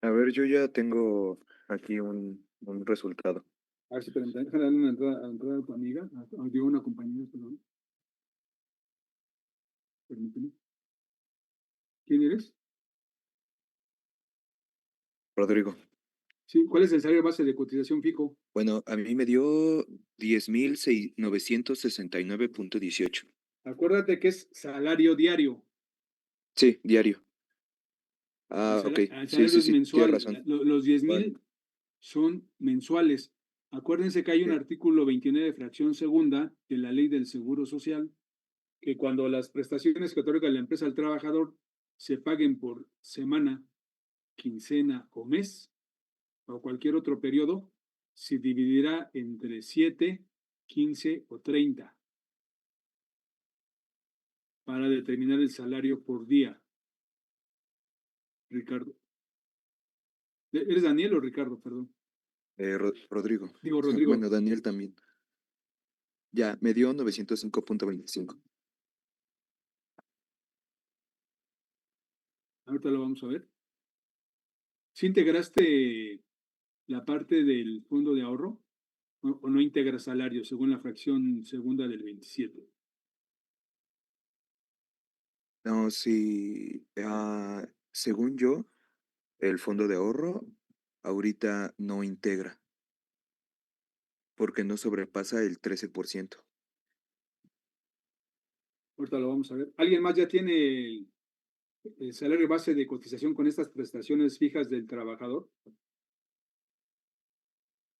A ver, yo ya tengo aquí un resultado. A ver si déjame darle una entrada a tu amiga, digo una compañera, perdón. Permíteme. ¿Quién eres? Rodrigo. Sí, ¿cuál es el salario base de cotización fijo? Bueno, a mí me dio 10,969.18. Acuérdate que es salario diario. Sí, diario. El Ah, ok. el Sí, salario sí, es sí, tienes mensual. razón. Los 10,000 Vale. son mensuales. Acuérdense que hay un Sí. artículo 29 de fracción segunda de la ley del Seguro Social, que cuando las prestaciones que otorga la empresa al trabajador se paguen por semana, quincena o mes, o cualquier otro periodo, se dividirá entre 7, 15 o 30 para determinar el salario por día. Ricardo. ¿Eres Daniel o Ricardo? Perdón. Rodrigo. Digo, Rodrigo. Bueno, Daniel también. Ya, me dio 905.25. Ahorita lo vamos a ver. ¿Sí integraste la parte del fondo de ahorro o no integra salario según la fracción segunda del 27? No, sí. Según yo, el fondo de ahorro ahorita no integra porque no sobrepasa el 13%. Ahorita lo vamos a ver. ¿Alguien más ya tiene el salario base de cotización con estas prestaciones fijas del trabajador? O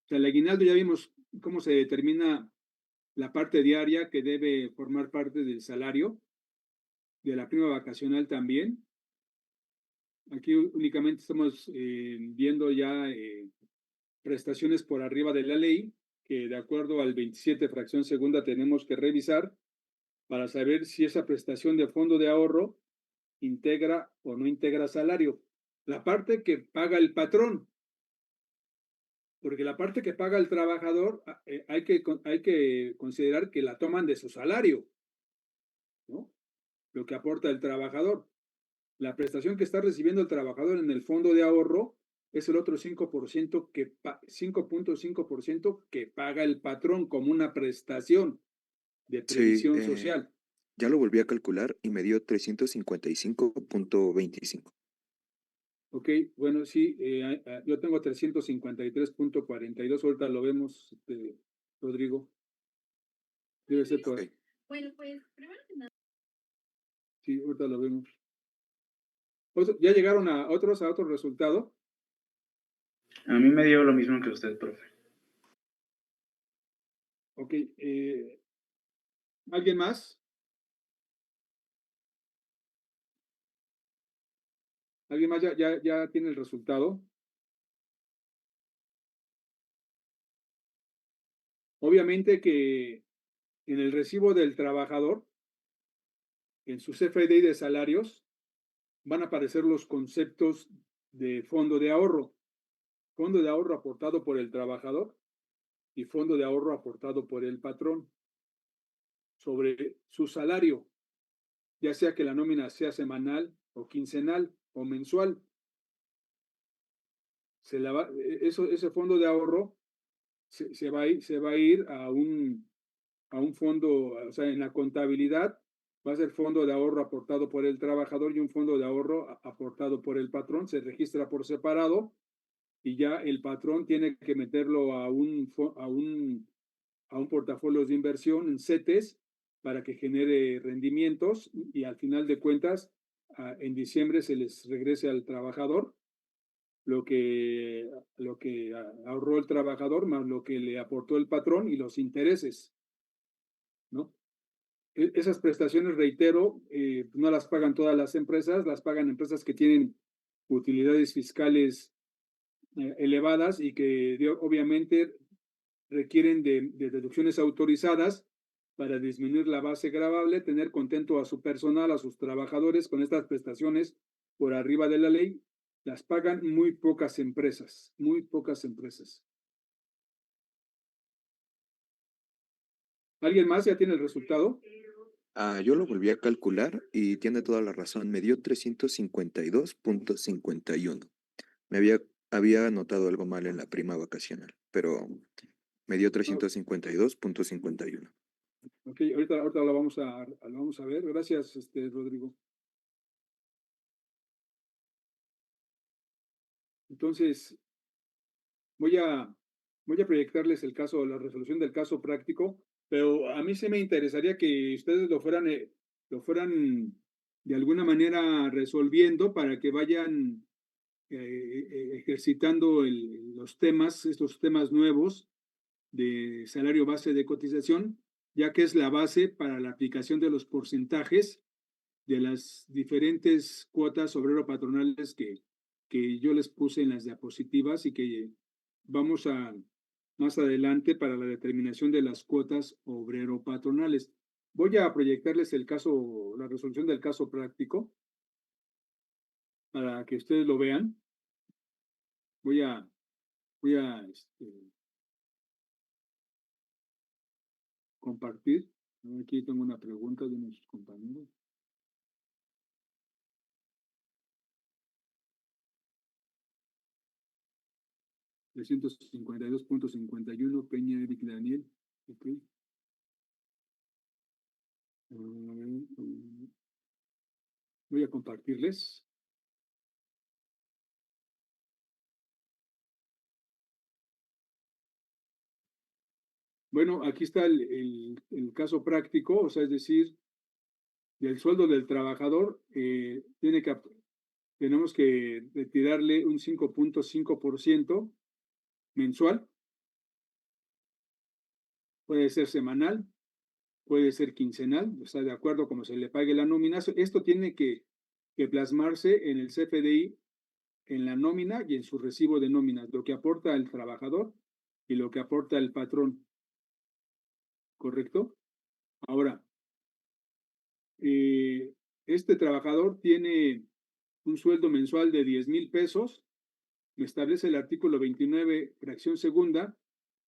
sea, el aguinaldo ya vimos cómo se determina la parte diaria que debe formar parte del salario, de la prima vacacional también. Aquí únicamente estamos viendo ya prestaciones por arriba de la ley, que de acuerdo al 27 fracción segunda tenemos que revisar para saber si esa prestación de fondo de ahorro integra o no integra salario. La parte que paga el patrón, porque la parte que paga el trabajador hay que considerar que la toman de su salario, ¿no? Lo que aporta el trabajador. La prestación que está recibiendo el trabajador en el fondo de ahorro es el otro 5% 5.5% que paga el patrón como una prestación de Sí, previsión social. ya lo volví a calcular y me dio 355.25. Ok, bueno, sí, yo tengo 353.42, ahorita lo vemos, Rodrigo. Debe ser todo. Ok. Bueno, pues, primero que nada. Sí, ahorita lo vemos. ¿Ya llegaron a otro resultado? A mí me dio lo mismo que usted, profe. Ok, ¿alguien más? ¿Alguien más ya tiene el resultado? Obviamente que en el recibo del trabajador, en su CFDI de salarios, van a aparecer los conceptos de fondo de ahorro aportado por el trabajador y fondo de ahorro aportado por el patrón sobre su salario, ya sea que la nómina sea semanal o quincenal o mensual. Ese fondo de ahorro se va a ir a un fondo, o sea, en la contabilidad va a ser fondo de ahorro aportado por el trabajador y un fondo de ahorro aportado por el patrón, se registra por separado y ya el patrón tiene que meterlo a un portafolio de inversión en CETES para que genere rendimientos y al final de cuentas en diciembre se les regrese al trabajador lo que ahorró el trabajador más lo que le aportó el patrón y los intereses, ¿no? Esas prestaciones, reitero, no las pagan todas las empresas, las pagan empresas que tienen utilidades fiscales elevadas y que obviamente requieren de deducciones autorizadas para disminuir la base gravable, tener contento a su personal, a sus trabajadores con estas prestaciones por arriba de la ley. Las pagan muy pocas empresas, muy pocas empresas. ¿Alguien más ya tiene el resultado? Yo lo volví a calcular y tiene toda la razón. Me dio 352.51. Había anotado algo mal en la prima vacacional, pero me dio 352.51. Ok, ahorita lo vamos a ver. Gracias, Rodrigo. Entonces, voy a proyectarles la resolución del caso práctico, pero a mí sí me interesaría que ustedes lo fueran de alguna manera resolviendo para que vayan ejercitando estos temas nuevos de salario base de cotización, ya que es la base para la aplicación de los porcentajes de las diferentes cuotas obrero-patronales que yo les puse en las diapositivas y que vamos a más adelante para la determinación de las cuotas obrero-patronales. Voy a proyectarles la resolución del caso práctico para que ustedes lo vean. Voy a compartir. Aquí tengo una pregunta de nuestros compañeros. $352.51, Peña Eric Daniel. Ok. Voy a compartirles. Bueno, aquí está el caso práctico, o sea, es decir, del sueldo del trabajador, tenemos que retirarle un 5.5% mensual. Puede ser semanal, puede ser quincenal, o sea, de acuerdo a cómo se le pague la nómina. Esto tiene que plasmarse en el CFDI, en la nómina y en su recibo de nóminas, lo que aporta el trabajador y lo que aporta el patrón. ¿Correcto? Ahora, este trabajador tiene un sueldo mensual de 10,000 pesos. Me establece el artículo 29, fracción segunda,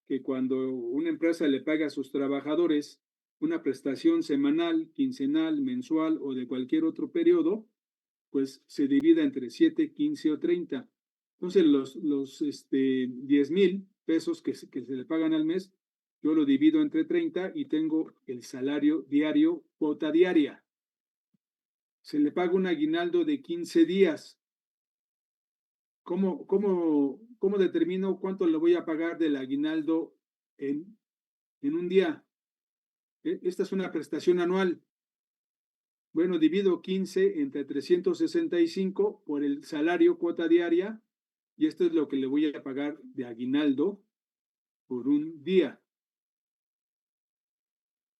que cuando una empresa le paga a sus trabajadores una prestación semanal, quincenal, mensual o de cualquier otro periodo, pues se divida entre 7, 15 o 30. Entonces, los 10,000 pesos que se le pagan al mes, yo lo divido entre 30 y tengo el salario diario, cuota diaria. Se le paga un aguinaldo de 15 días. ¿Cómo determino cuánto le voy a pagar del aguinaldo en un día? Esta es una prestación anual. Bueno, divido 15 entre 365 por el salario cuota diaria y esto es lo que le voy a pagar de aguinaldo por un día.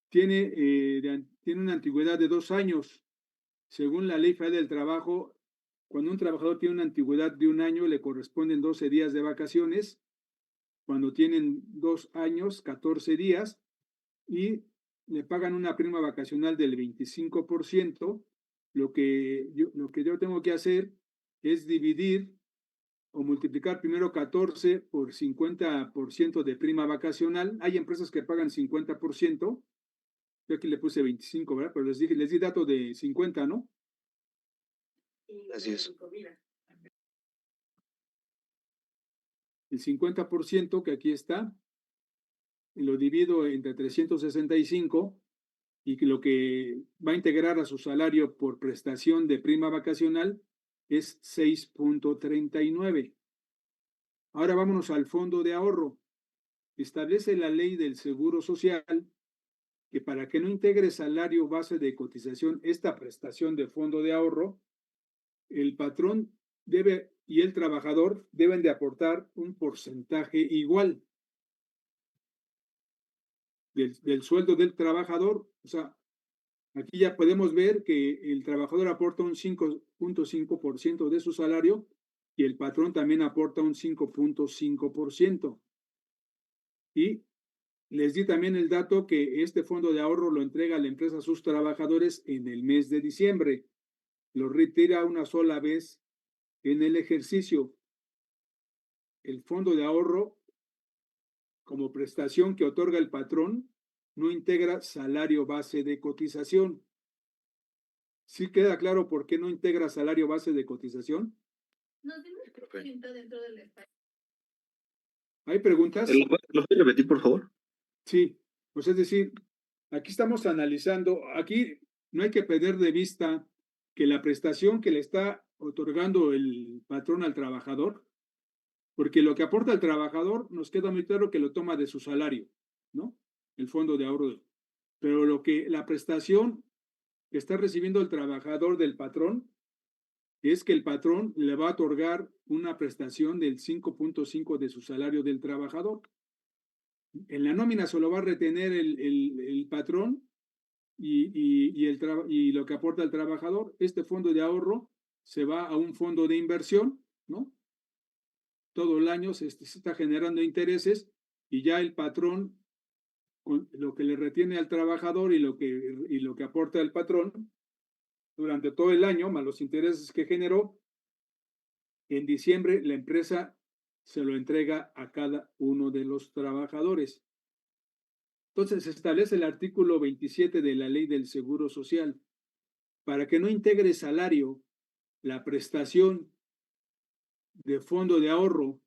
Tiene una antigüedad de 2 años. Según la Ley Federal del Trabajo, cuando un trabajador tiene una antigüedad de 1 año, le corresponden 12 días de vacaciones. Cuando tienen 2 años, 14 días. Y le pagan una prima vacacional del 25%. Lo que yo tengo que hacer es dividir o multiplicar primero 14 por 50% de prima vacacional. Hay empresas que pagan 50%. Yo aquí le puse 25, ¿verdad? Pero les di dato de 50, ¿no? Así es. El 50% que aquí está, y lo divido entre 365 y que lo que va a integrar a su salario por prestación de prima vacacional es 6.39. Ahora vámonos al fondo de ahorro. Establece la ley del Seguro Social que para que no integre salario base de cotización esta prestación de fondo de ahorro, el patrón y el trabajador deben de aportar un porcentaje igual del sueldo del trabajador. O sea, aquí ya podemos ver que el trabajador aporta un 5.5% de su salario y el patrón también aporta un 5.5%. Y les di también el dato que este fondo de ahorro lo entrega la empresa a sus trabajadores en el mes de diciembre. Lo retira una sola vez en el ejercicio. El fondo de ahorro, como prestación que otorga el patrón, no integra salario base de cotización. ¿Sí queda claro por qué no integra salario base de cotización? Nos dimos profe. cuenta dentro del espacio. ¿Hay preguntas? ¿Lo puedes repetir, por favor? Sí, pues es decir, aquí estamos analizando, aquí no hay que perder de vista que la prestación que le está otorgando el patrón al trabajador, porque lo que aporta el trabajador nos queda muy claro que lo toma de su salario, ¿no? El fondo de ahorro. Pero la prestación que está recibiendo el trabajador del patrón es que el patrón le va a otorgar una prestación del 5.5 de su salario del trabajador. En la nómina se lo va a retener el patrón y lo que aporta el trabajador. Este fondo de ahorro se va a un fondo de inversión, ¿no? Todo el año se está generando intereses y ya el patrón, con lo que le retiene al trabajador y lo que aporta el patrón durante todo el año, más los intereses que generó, en diciembre la empresa se lo entrega a cada uno de los trabajadores. Entonces se establece el artículo 27 de la Ley del Seguro Social. Para que no integre salario la prestación de fondo de ahorro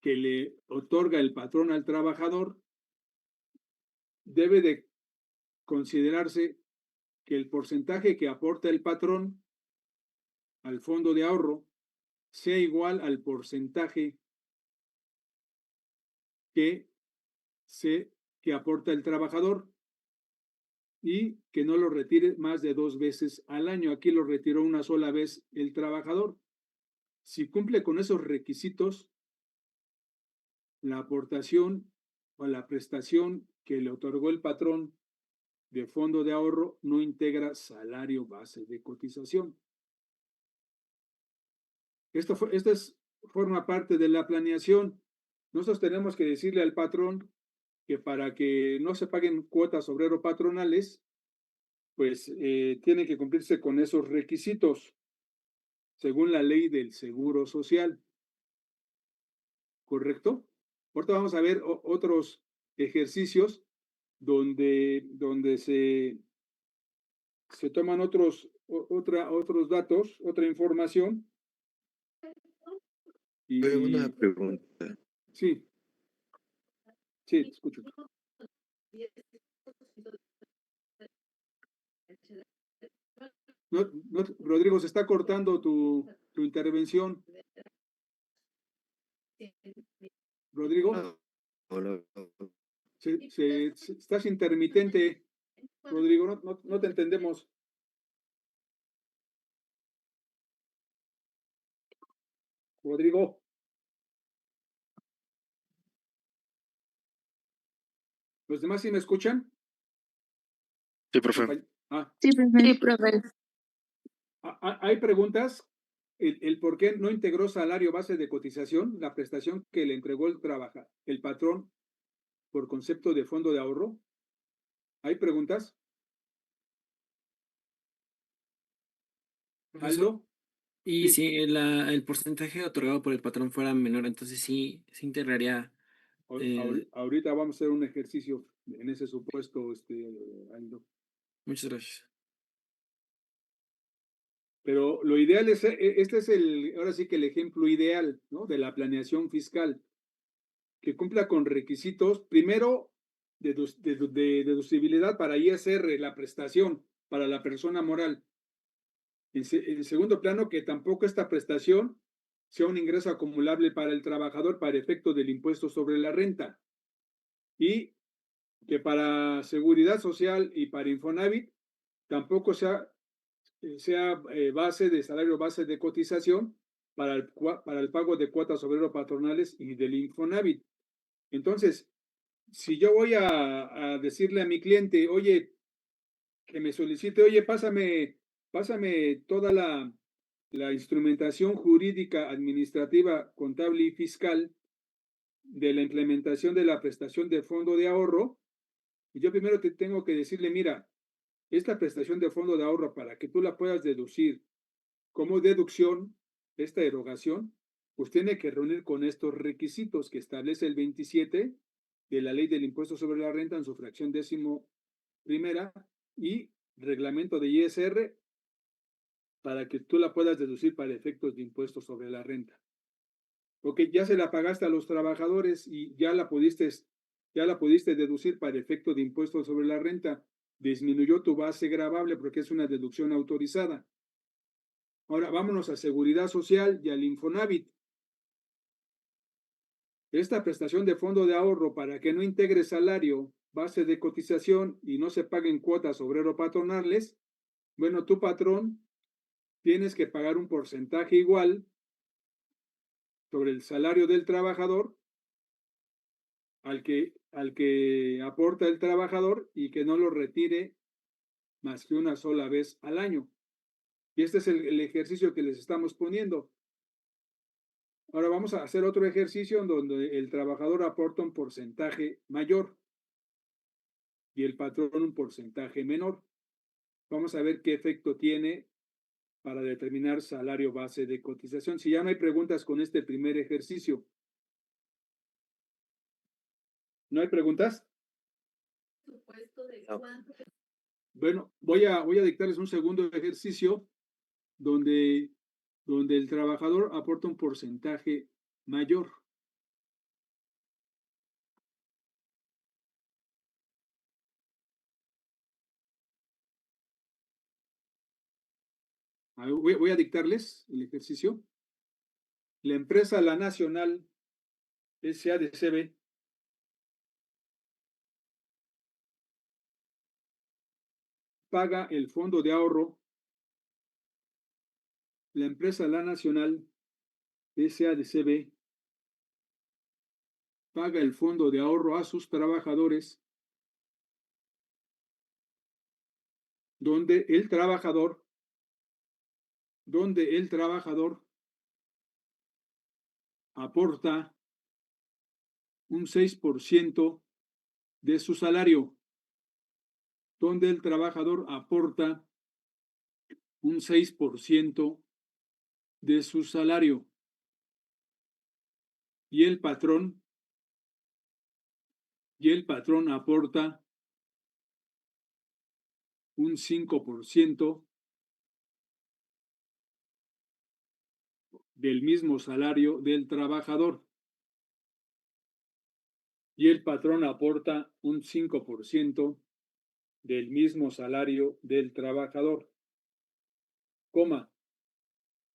que le otorga el patrón al trabajador, debe de considerarse que el porcentaje que aporta el patrón al fondo de ahorro sea igual al porcentaje que aporta el trabajador y que no lo retire más de 2 veces al año. Aquí lo retiró una sola vez el trabajador. Si cumple con esos requisitos, la aportación o la prestación que le otorgó el patrón de fondo de ahorro no integra salario base de cotización. Esto forma parte de la planeación. Nosotros tenemos que decirle al patrón que para que no se paguen cuotas obrero patronales, pues tiene que cumplirse con esos requisitos según la ley del Seguro Social. ¿Correcto? Ahorita vamos a ver otros ejercicios donde se toman otros datos, otra información. Una pregunta. Sí, te escucho. Rodrigo, se está cortando tu intervención. Rodrigo, Hola. estás intermitente. Rodrigo, no te entendemos. Rodrigo. ¿Los demás sí me escuchan? Sí, profe. Sí, profe. ¿Hay preguntas? El por qué no integró salario base de cotización, la prestación que le entregó el patrón por concepto de fondo de ahorro. ¿Hay preguntas? ¿Aldo? Y Sí. si el porcentaje otorgado por el patrón fuera menor, entonces sí se integraría. Ahorita vamos a hacer un ejercicio en ese supuesto, Aldo. Muchas gracias. Pero lo ideal es, este es ahora sí que el ejemplo ideal, ¿no? De la planeación fiscal, que cumpla con requisitos, primero, de deducibilidad para ISR, la prestación para la persona moral. En segundo plano, que tampoco esta prestación sea un ingreso acumulable para el trabajador para efecto del impuesto sobre la renta. Y que para seguridad social y para Infonavit tampoco sea base de salario base de cotización para el pago de cuotas obrero patronales y del Infonavit. Entonces, si yo voy a decirle a mi cliente, oye, que me solicite, oye, pásame toda la instrumentación jurídica, administrativa, contable y fiscal de la implementación de la prestación de fondo de ahorro, y yo primero te tengo que decirle, mira, esta prestación de fondo de ahorro para que tú la puedas deducir como deducción, esta erogación, pues tiene que reunir con estos requisitos que establece el 27 de la Ley del Impuesto sobre la Renta en su fracción 11ª y reglamento de ISR para que tú la puedas deducir para efectos de impuestos sobre la renta. Ok, ya se la pagaste a los trabajadores y ya la pudiste deducir para efecto de impuestos sobre la renta. Disminuyó tu base gravable porque es una deducción autorizada. Ahora vámonos a Seguridad Social y al Infonavit. Esta prestación de fondo de ahorro para que no integre salario, base de cotización y no se paguen cuotas obrero-patronales, bueno, tu patrón tienes que pagar un porcentaje igual sobre el salario del trabajador al que aporta el trabajador y que no lo retire más que una sola vez al año. Y este es el ejercicio que les estamos poniendo. Ahora vamos a hacer otro ejercicio donde el trabajador aporta un porcentaje mayor y el patrón un porcentaje menor. Vamos a ver qué efecto tiene para determinar salario base de cotización. Si ya no hay preguntas con este primer ejercicio. ¿No hay preguntas? Supuesto de No. cuánto. Bueno, voy a dictarles un segundo ejercicio donde el trabajador aporta un porcentaje mayor. A ver, voy a dictarles el ejercicio. La empresa La Nacional SADCB paga el fondo de ahorro. La empresa La Nacional SADCB paga el fondo de ahorro a sus trabajadores, donde el trabajador aporta un 6% de su salario, donde el trabajador aporta un 6% de su salario y el patrón aporta un 5% del mismo salario del trabajador y el patrón aporta un 5% del mismo salario del trabajador, coma,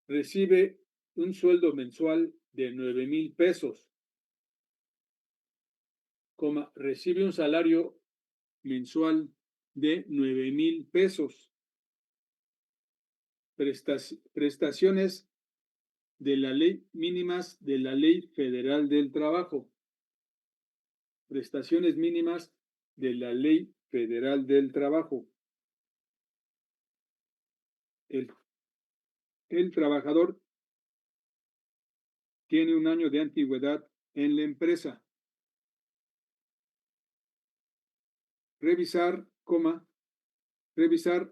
recibe un sueldo mensual de 9,000 pesos, coma, recibe un salario mensual de 9,000 pesos, prestaciones de la ley mínimas de la Ley Federal del Trabajo, prestaciones mínimas de la Ley Federal del Trabajo. El trabajador tiene un año de antigüedad en la empresa. Revisar,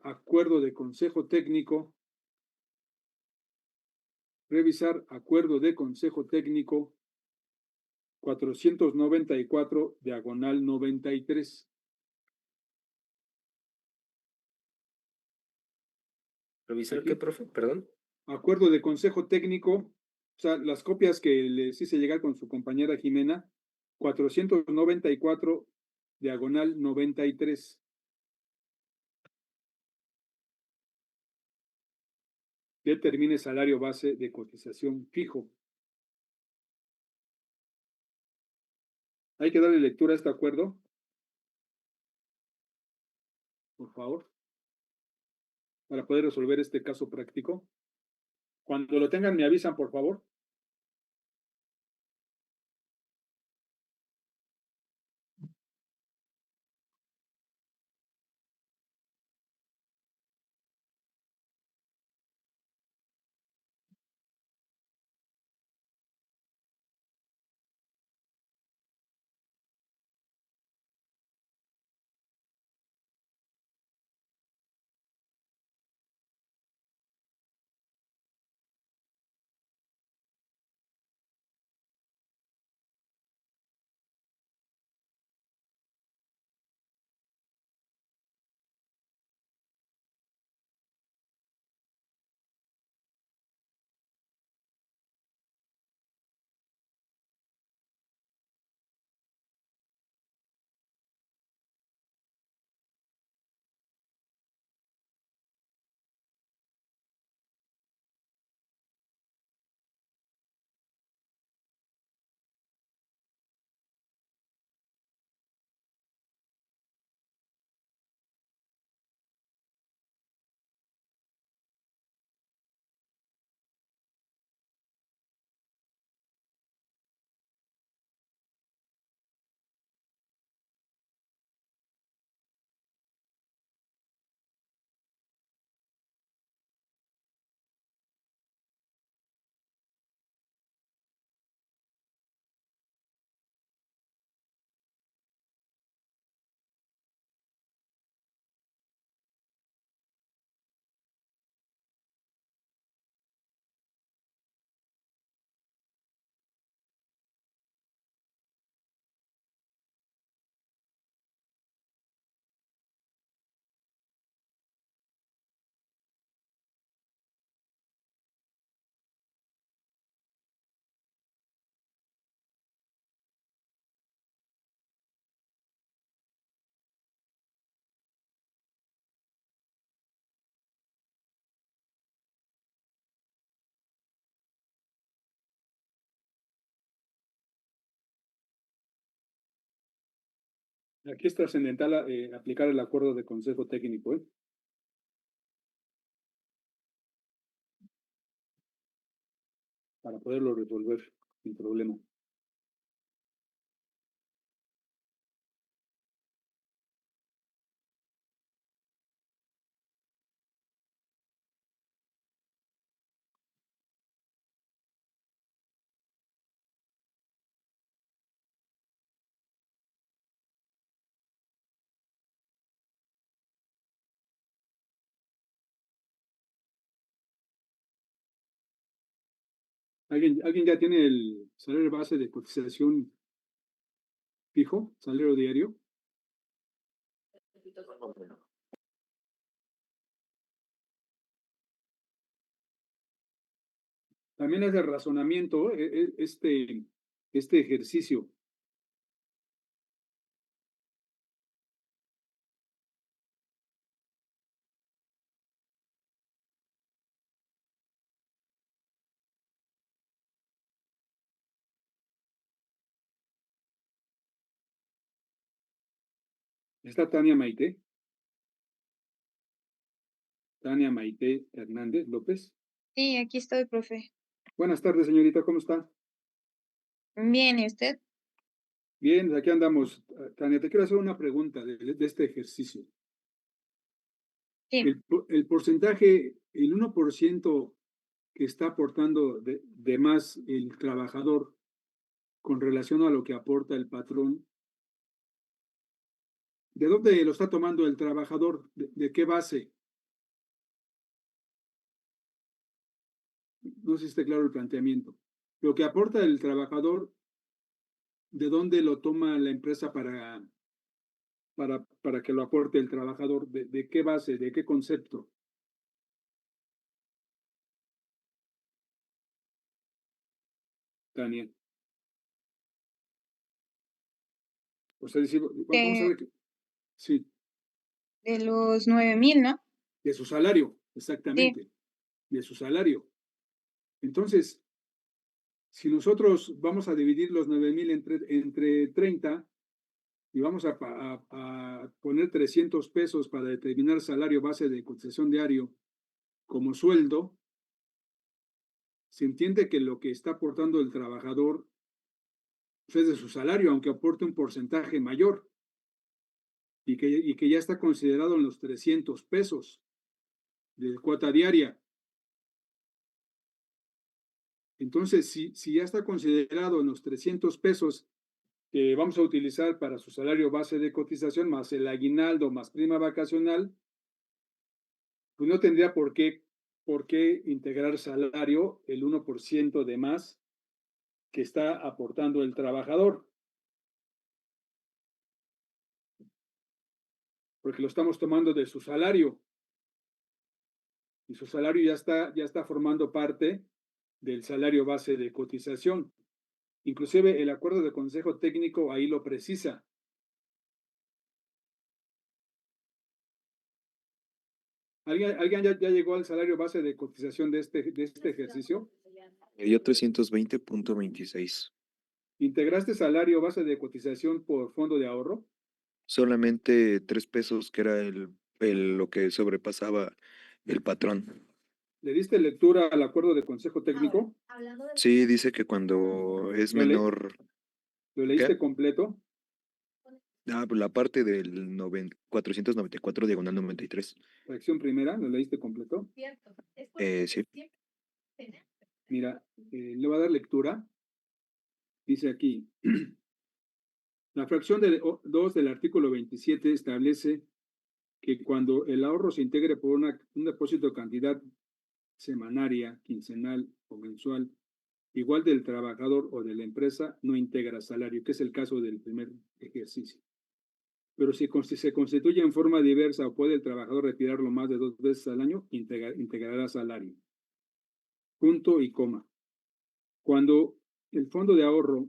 acuerdo de consejo técnico. Revisar acuerdo de consejo técnico 494, diagonal 93. ¿Revisar Aquí. qué, profe? Perdón. Acuerdo de consejo técnico, o sea, las copias que les hice llegar con su compañera Jimena, 494, diagonal 93. Determine salario base de cotización fijo. Hay que darle lectura a este acuerdo, por favor, para poder resolver este caso práctico. Cuando lo tengan, me avisan, por favor. Aquí es trascendental aplicar el acuerdo de consejo técnico, para poderlo resolver sin problema. ¿Alguien ya tiene el salario base de cotización fijo, salario diario? También es de razonamiento este ejercicio. ¿Está Tania Maite? Tania Maite Hernández López. Sí, aquí estoy, profe. Buenas tardes, señorita, ¿cómo está? Bien, ¿y usted? Bien, aquí andamos. Tania, te quiero hacer una pregunta de este ejercicio. Sí. El porcentaje, el 1% que está aportando de más el trabajador con relación a lo que aporta el patrón, ¿de dónde lo está tomando el trabajador? ¿De qué base? No sé si está claro el planteamiento. Lo que aporta el trabajador, ¿de dónde lo toma la empresa para que lo aporte el trabajador? ¿De qué base? ¿De qué concepto? Tania. O sea, vamos a ver. Sí. De los 9,000, ¿no? De su salario, exactamente. Sí. De su salario. Entonces, si nosotros vamos a dividir los 9,000 entre 30 y vamos a poner 300 pesos para determinar salario base de cotización diario como sueldo, se entiende que lo que está aportando el trabajador es de su salario, aunque aporte un porcentaje mayor, y que ya está considerado en los 300 pesos de cuota diaria. Entonces, si ya está considerado en los 300 pesos que vamos a utilizar para su salario base de cotización, más el aguinaldo, más prima vacacional, pues no tendría por qué integrar salario el 1% de más que está aportando el trabajador. Porque lo estamos tomando de su salario. Y su salario ya está formando parte del salario base de cotización. Inclusive el acuerdo de consejo técnico ahí lo precisa. ¿Alguien ya llegó al salario base de cotización de este ejercicio? Me dio 320.26. ¿Integraste salario base de cotización por fondo de ahorro? Solamente 3 pesos, que era lo que sobrepasaba el patrón. ¿Le diste lectura al acuerdo de consejo técnico? Sí, dice que cuando es menor. ¿Lo leíste ¿Qué? completo? Pues la parte del 494 diagonal 93. Fracción primera, ¿lo leíste completo? Sí. Mira, le voy a dar lectura. Dice aquí, la fracción 2 del artículo 27 establece que cuando el ahorro se integre por un depósito de cantidad semanaria, quincenal o mensual, igual del trabajador o de la empresa, no integra salario, que es el caso del primer ejercicio. Pero si se constituye en forma diversa o puede el trabajador retirarlo más de 2 veces al año, integrará salario. Punto y coma. Cuando el fondo de ahorro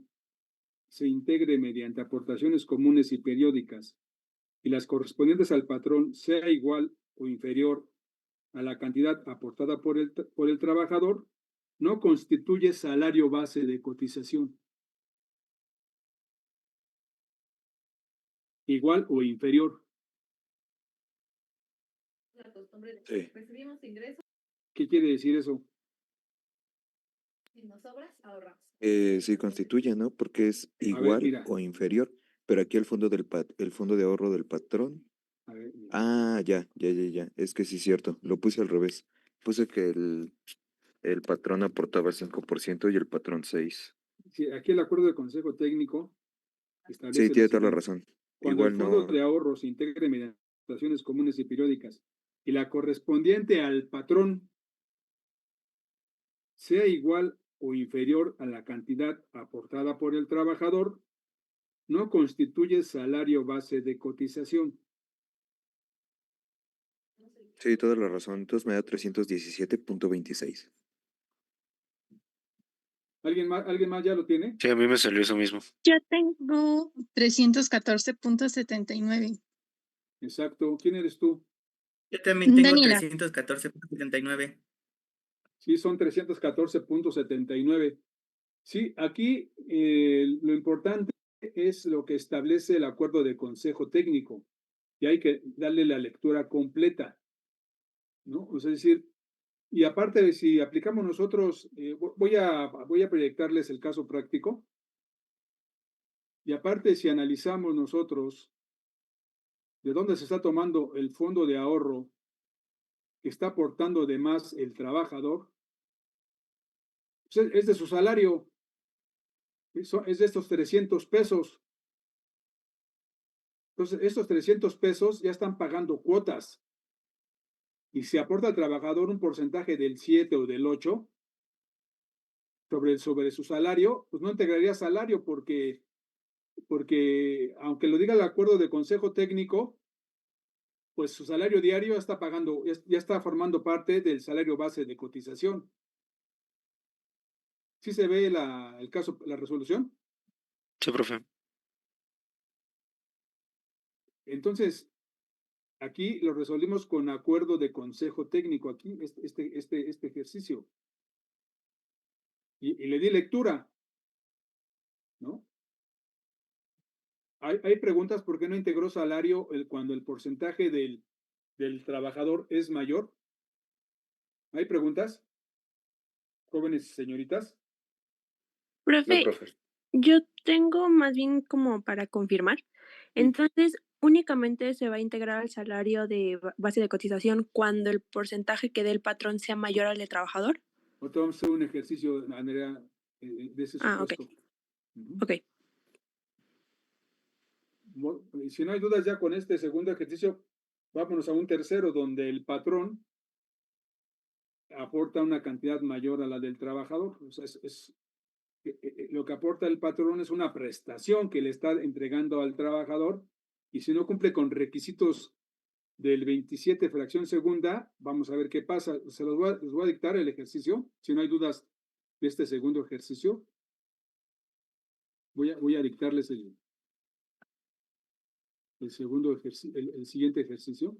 se integre mediante aportaciones comunes y periódicas y las correspondientes al patrón sea igual o inferior a la cantidad aportada por el trabajador, no constituye salario base de cotización. igual o inferior. La costumbre de Sí. recibimos ingresos ¿Qué quiere decir eso? y nos sobras, ahorramos. Sí constituye, ¿no? Porque es A ver, igual mira. o inferior. Pero aquí el fondo el fondo de ahorro del patrón. A ver, mira. Ah, ya. Es que sí es cierto. Lo puse al revés. Puse que el patrón aportaba 5% y el patrón 6%. Sí, aquí el acuerdo de consejo técnico Sí, establece lo tiene toda la siguiente. razón. Cuando el Igual fondo no. de ahorro se integre mediante acciones comunes y periódicas y la correspondiente al patrón sea igual o inferior a la cantidad aportada por el trabajador, no constituye salario base de cotización. Sí, toda la razón. Entonces me da 317.26. ¿Alguien más ya lo tiene? Sí, a mí me salió eso mismo. Yo tengo 314.79. Exacto. ¿Quién eres tú? Yo también tengo Daniela. 314.79. Sí, son 314.79. Sí, aquí lo importante es lo que establece el acuerdo de consejo técnico y hay que darle la lectura completa, ¿no? O sea, es decir, y aparte de si aplicamos nosotros, voy a proyectarles el caso práctico, y aparte si analizamos nosotros de dónde se está tomando el fondo de ahorro que está aportando de más el trabajador, pues es de su salario, es de estos 300 pesos. Entonces, estos 300 pesos ya están pagando cuotas. Y si aporta al trabajador un porcentaje del 7 o del 8 sobre su salario, pues no integraría salario porque aunque lo diga el acuerdo de consejo técnico, pues su salario diario está pagando, ya está formando parte del salario base de cotización. ¿Sí se ve el caso, la resolución? Sí, profe. Entonces, aquí lo resolvimos con acuerdo de consejo técnico, aquí, este ejercicio. Y le di lectura, ¿no? Hay preguntas por qué no integró salario cuando el porcentaje del trabajador es mayor. ¿Hay preguntas, jóvenes señoritas? No, Profe, profe. yo tengo más bien como para confirmar. Sí. Entonces, únicamente se va a integrar al salario de base de cotización cuando el porcentaje que dé el patrón sea mayor al del trabajador. Ahorita vamos a hacer un ejercicio de manera de ese Ah, ok. supuesto. Ujú. Ok. Y si no hay dudas ya con este segundo ejercicio, vámonos a un tercero donde el patrón aporta una cantidad mayor a la del trabajador. O sea, lo que aporta el patrón es una prestación que le está entregando al trabajador y si no cumple con requisitos del 27 fracción segunda, vamos a ver qué pasa. Les voy a dictar el ejercicio. Si no hay dudas de este segundo ejercicio, voy a dictarles el segundo ejercicio, el siguiente ejercicio.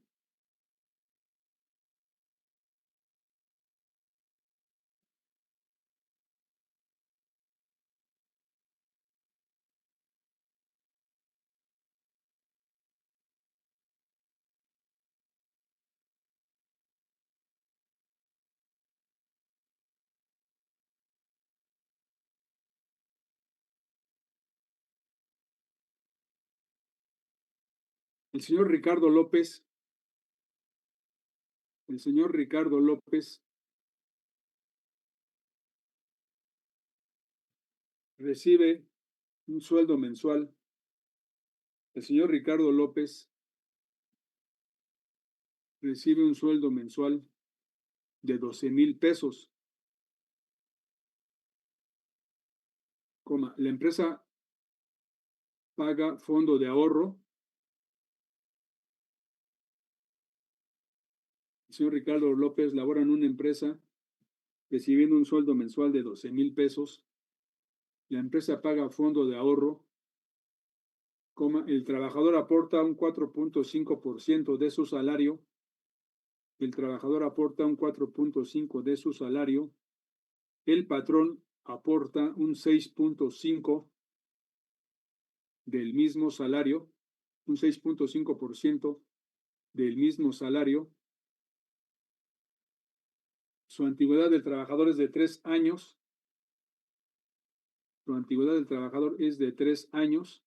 El señor Ricardo López recibe un sueldo mensual. El señor Ricardo López recibe un sueldo mensual de 12,000 pesos. La empresa paga fondo de ahorro. El señor Ricardo López labora en una empresa recibiendo un sueldo mensual de 12,000 pesos. La empresa paga fondo de ahorro. El trabajador aporta un 4.5% de su salario. El trabajador aporta un 4.5% de su salario. El patrón aporta un 6.5% del mismo salario un 6.5% del mismo salario. Su antigüedad del trabajador es de 3 años. Su antigüedad del trabajador es de 3 años.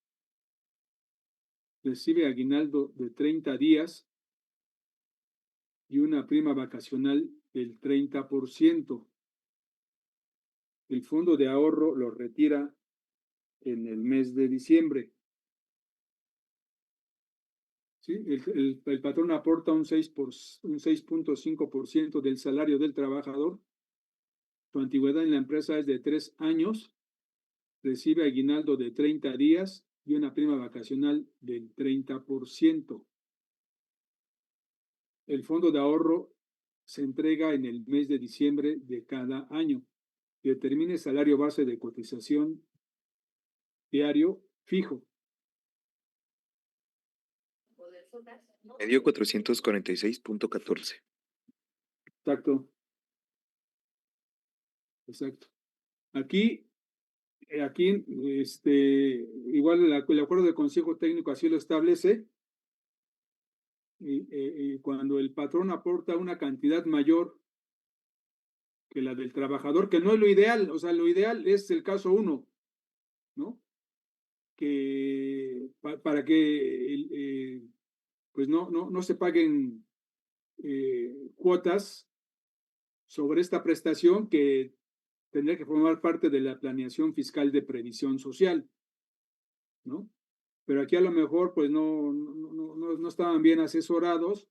Recibe aguinaldo de 30 días y una prima vacacional del 30%. El fondo de ahorro lo retira en el mes de diciembre. ¿Sí? El patrón aporta un 6.5% del salario del trabajador. Su antigüedad en la empresa es de 3 años. Recibe aguinaldo de 30 días y una prima vacacional del 30%. El fondo de ahorro se entrega en el mes de diciembre de cada año. Determine salario base de cotización diario fijo. Me dio 446.14. Exacto. Exacto. Aquí, igual el acuerdo de consejo técnico así lo establece. Cuando el patrón aporta una cantidad mayor que la del trabajador, que no es lo ideal, o sea, lo ideal es el caso 1, ¿no? Que para que pues no se paguen cuotas sobre esta prestación que tendría que formar parte de la planeación fiscal de previsión social, ¿no? Pero aquí a lo mejor pues no estaban bien asesorados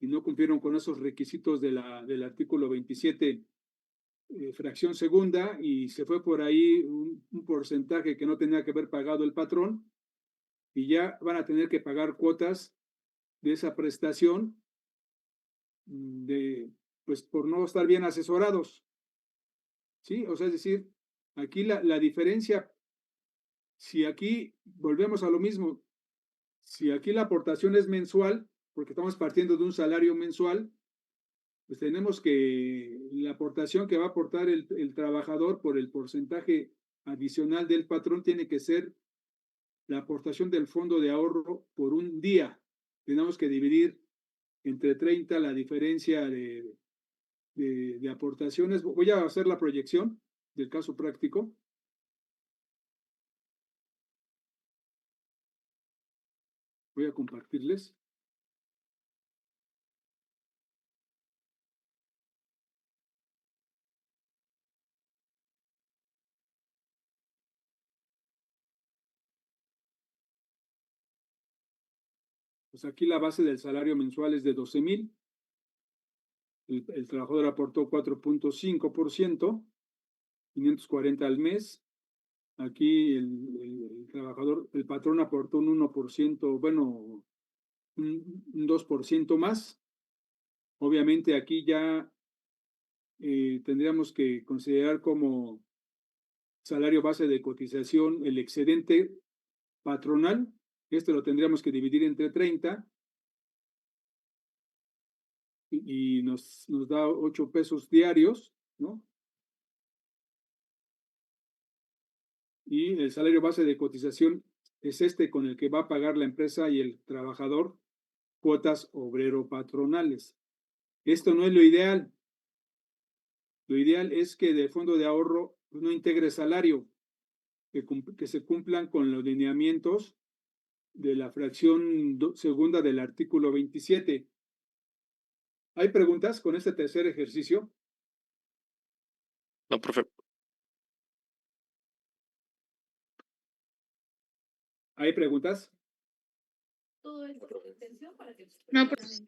y no cumplieron con esos requisitos del artículo 27, fracción segunda, y se fue por ahí un porcentaje que no tenía que haber pagado el patrón, y ya van a tener que pagar cuotas de esa prestación pues por no estar bien asesorados. ¿Sí? O sea, es decir, aquí la diferencia, si aquí volvemos a lo mismo, si aquí la aportación es mensual, porque estamos partiendo de un salario mensual, pues tenemos que la aportación que va a aportar el trabajador por el porcentaje adicional del patrón tiene que ser la aportación del fondo de ahorro por un día. Tenemos que dividir entre 30 la diferencia de aportaciones. Voy a hacer la proyección del caso práctico. Voy a compartirles. Pues aquí la base del salario mensual es de 12,000. El trabajador aportó 4.5%, 540 al mes. Aquí el trabajador, el patrón aportó un 1%, bueno, un 2% más. Obviamente aquí ya tendríamos que considerar como salario base de cotización el excedente patronal. Este lo tendríamos que dividir entre 30 y nos da 8 pesos diarios, ¿no? Y el salario base de cotización es este con el que va a pagar la empresa y el trabajador cuotas obrero-patronales. Esto no es lo ideal. Lo ideal es que de fondo de ahorro no integre salario, que se cumplan con los lineamientos de la fracción segunda del artículo 27. ¿Hay preguntas con este tercer ejercicio? No, profe. ¿Hay preguntas? Todo esto con intención para que No, pues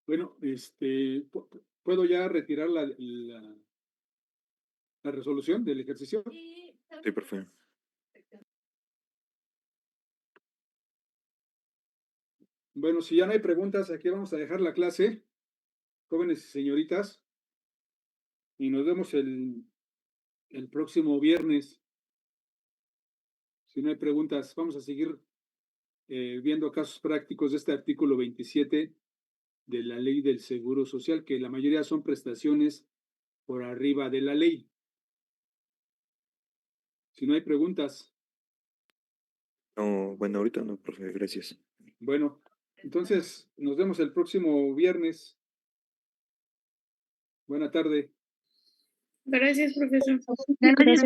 Bueno, ¿puedo ya retirar la resolución del ejercicio? Sí, profe. Bueno, si ya no hay preguntas, aquí vamos a dejar la clase, jóvenes y señoritas, y nos vemos el próximo viernes. Si no hay preguntas, vamos a seguir viendo casos prácticos de este artículo 27 de la Ley del Seguro Social, que la mayoría son prestaciones por arriba de la ley. Si no hay preguntas. No, bueno, ahorita no, profe, gracias. Bueno, entonces nos vemos el próximo viernes. Buena tarde. Gracias, profesor. Gracias.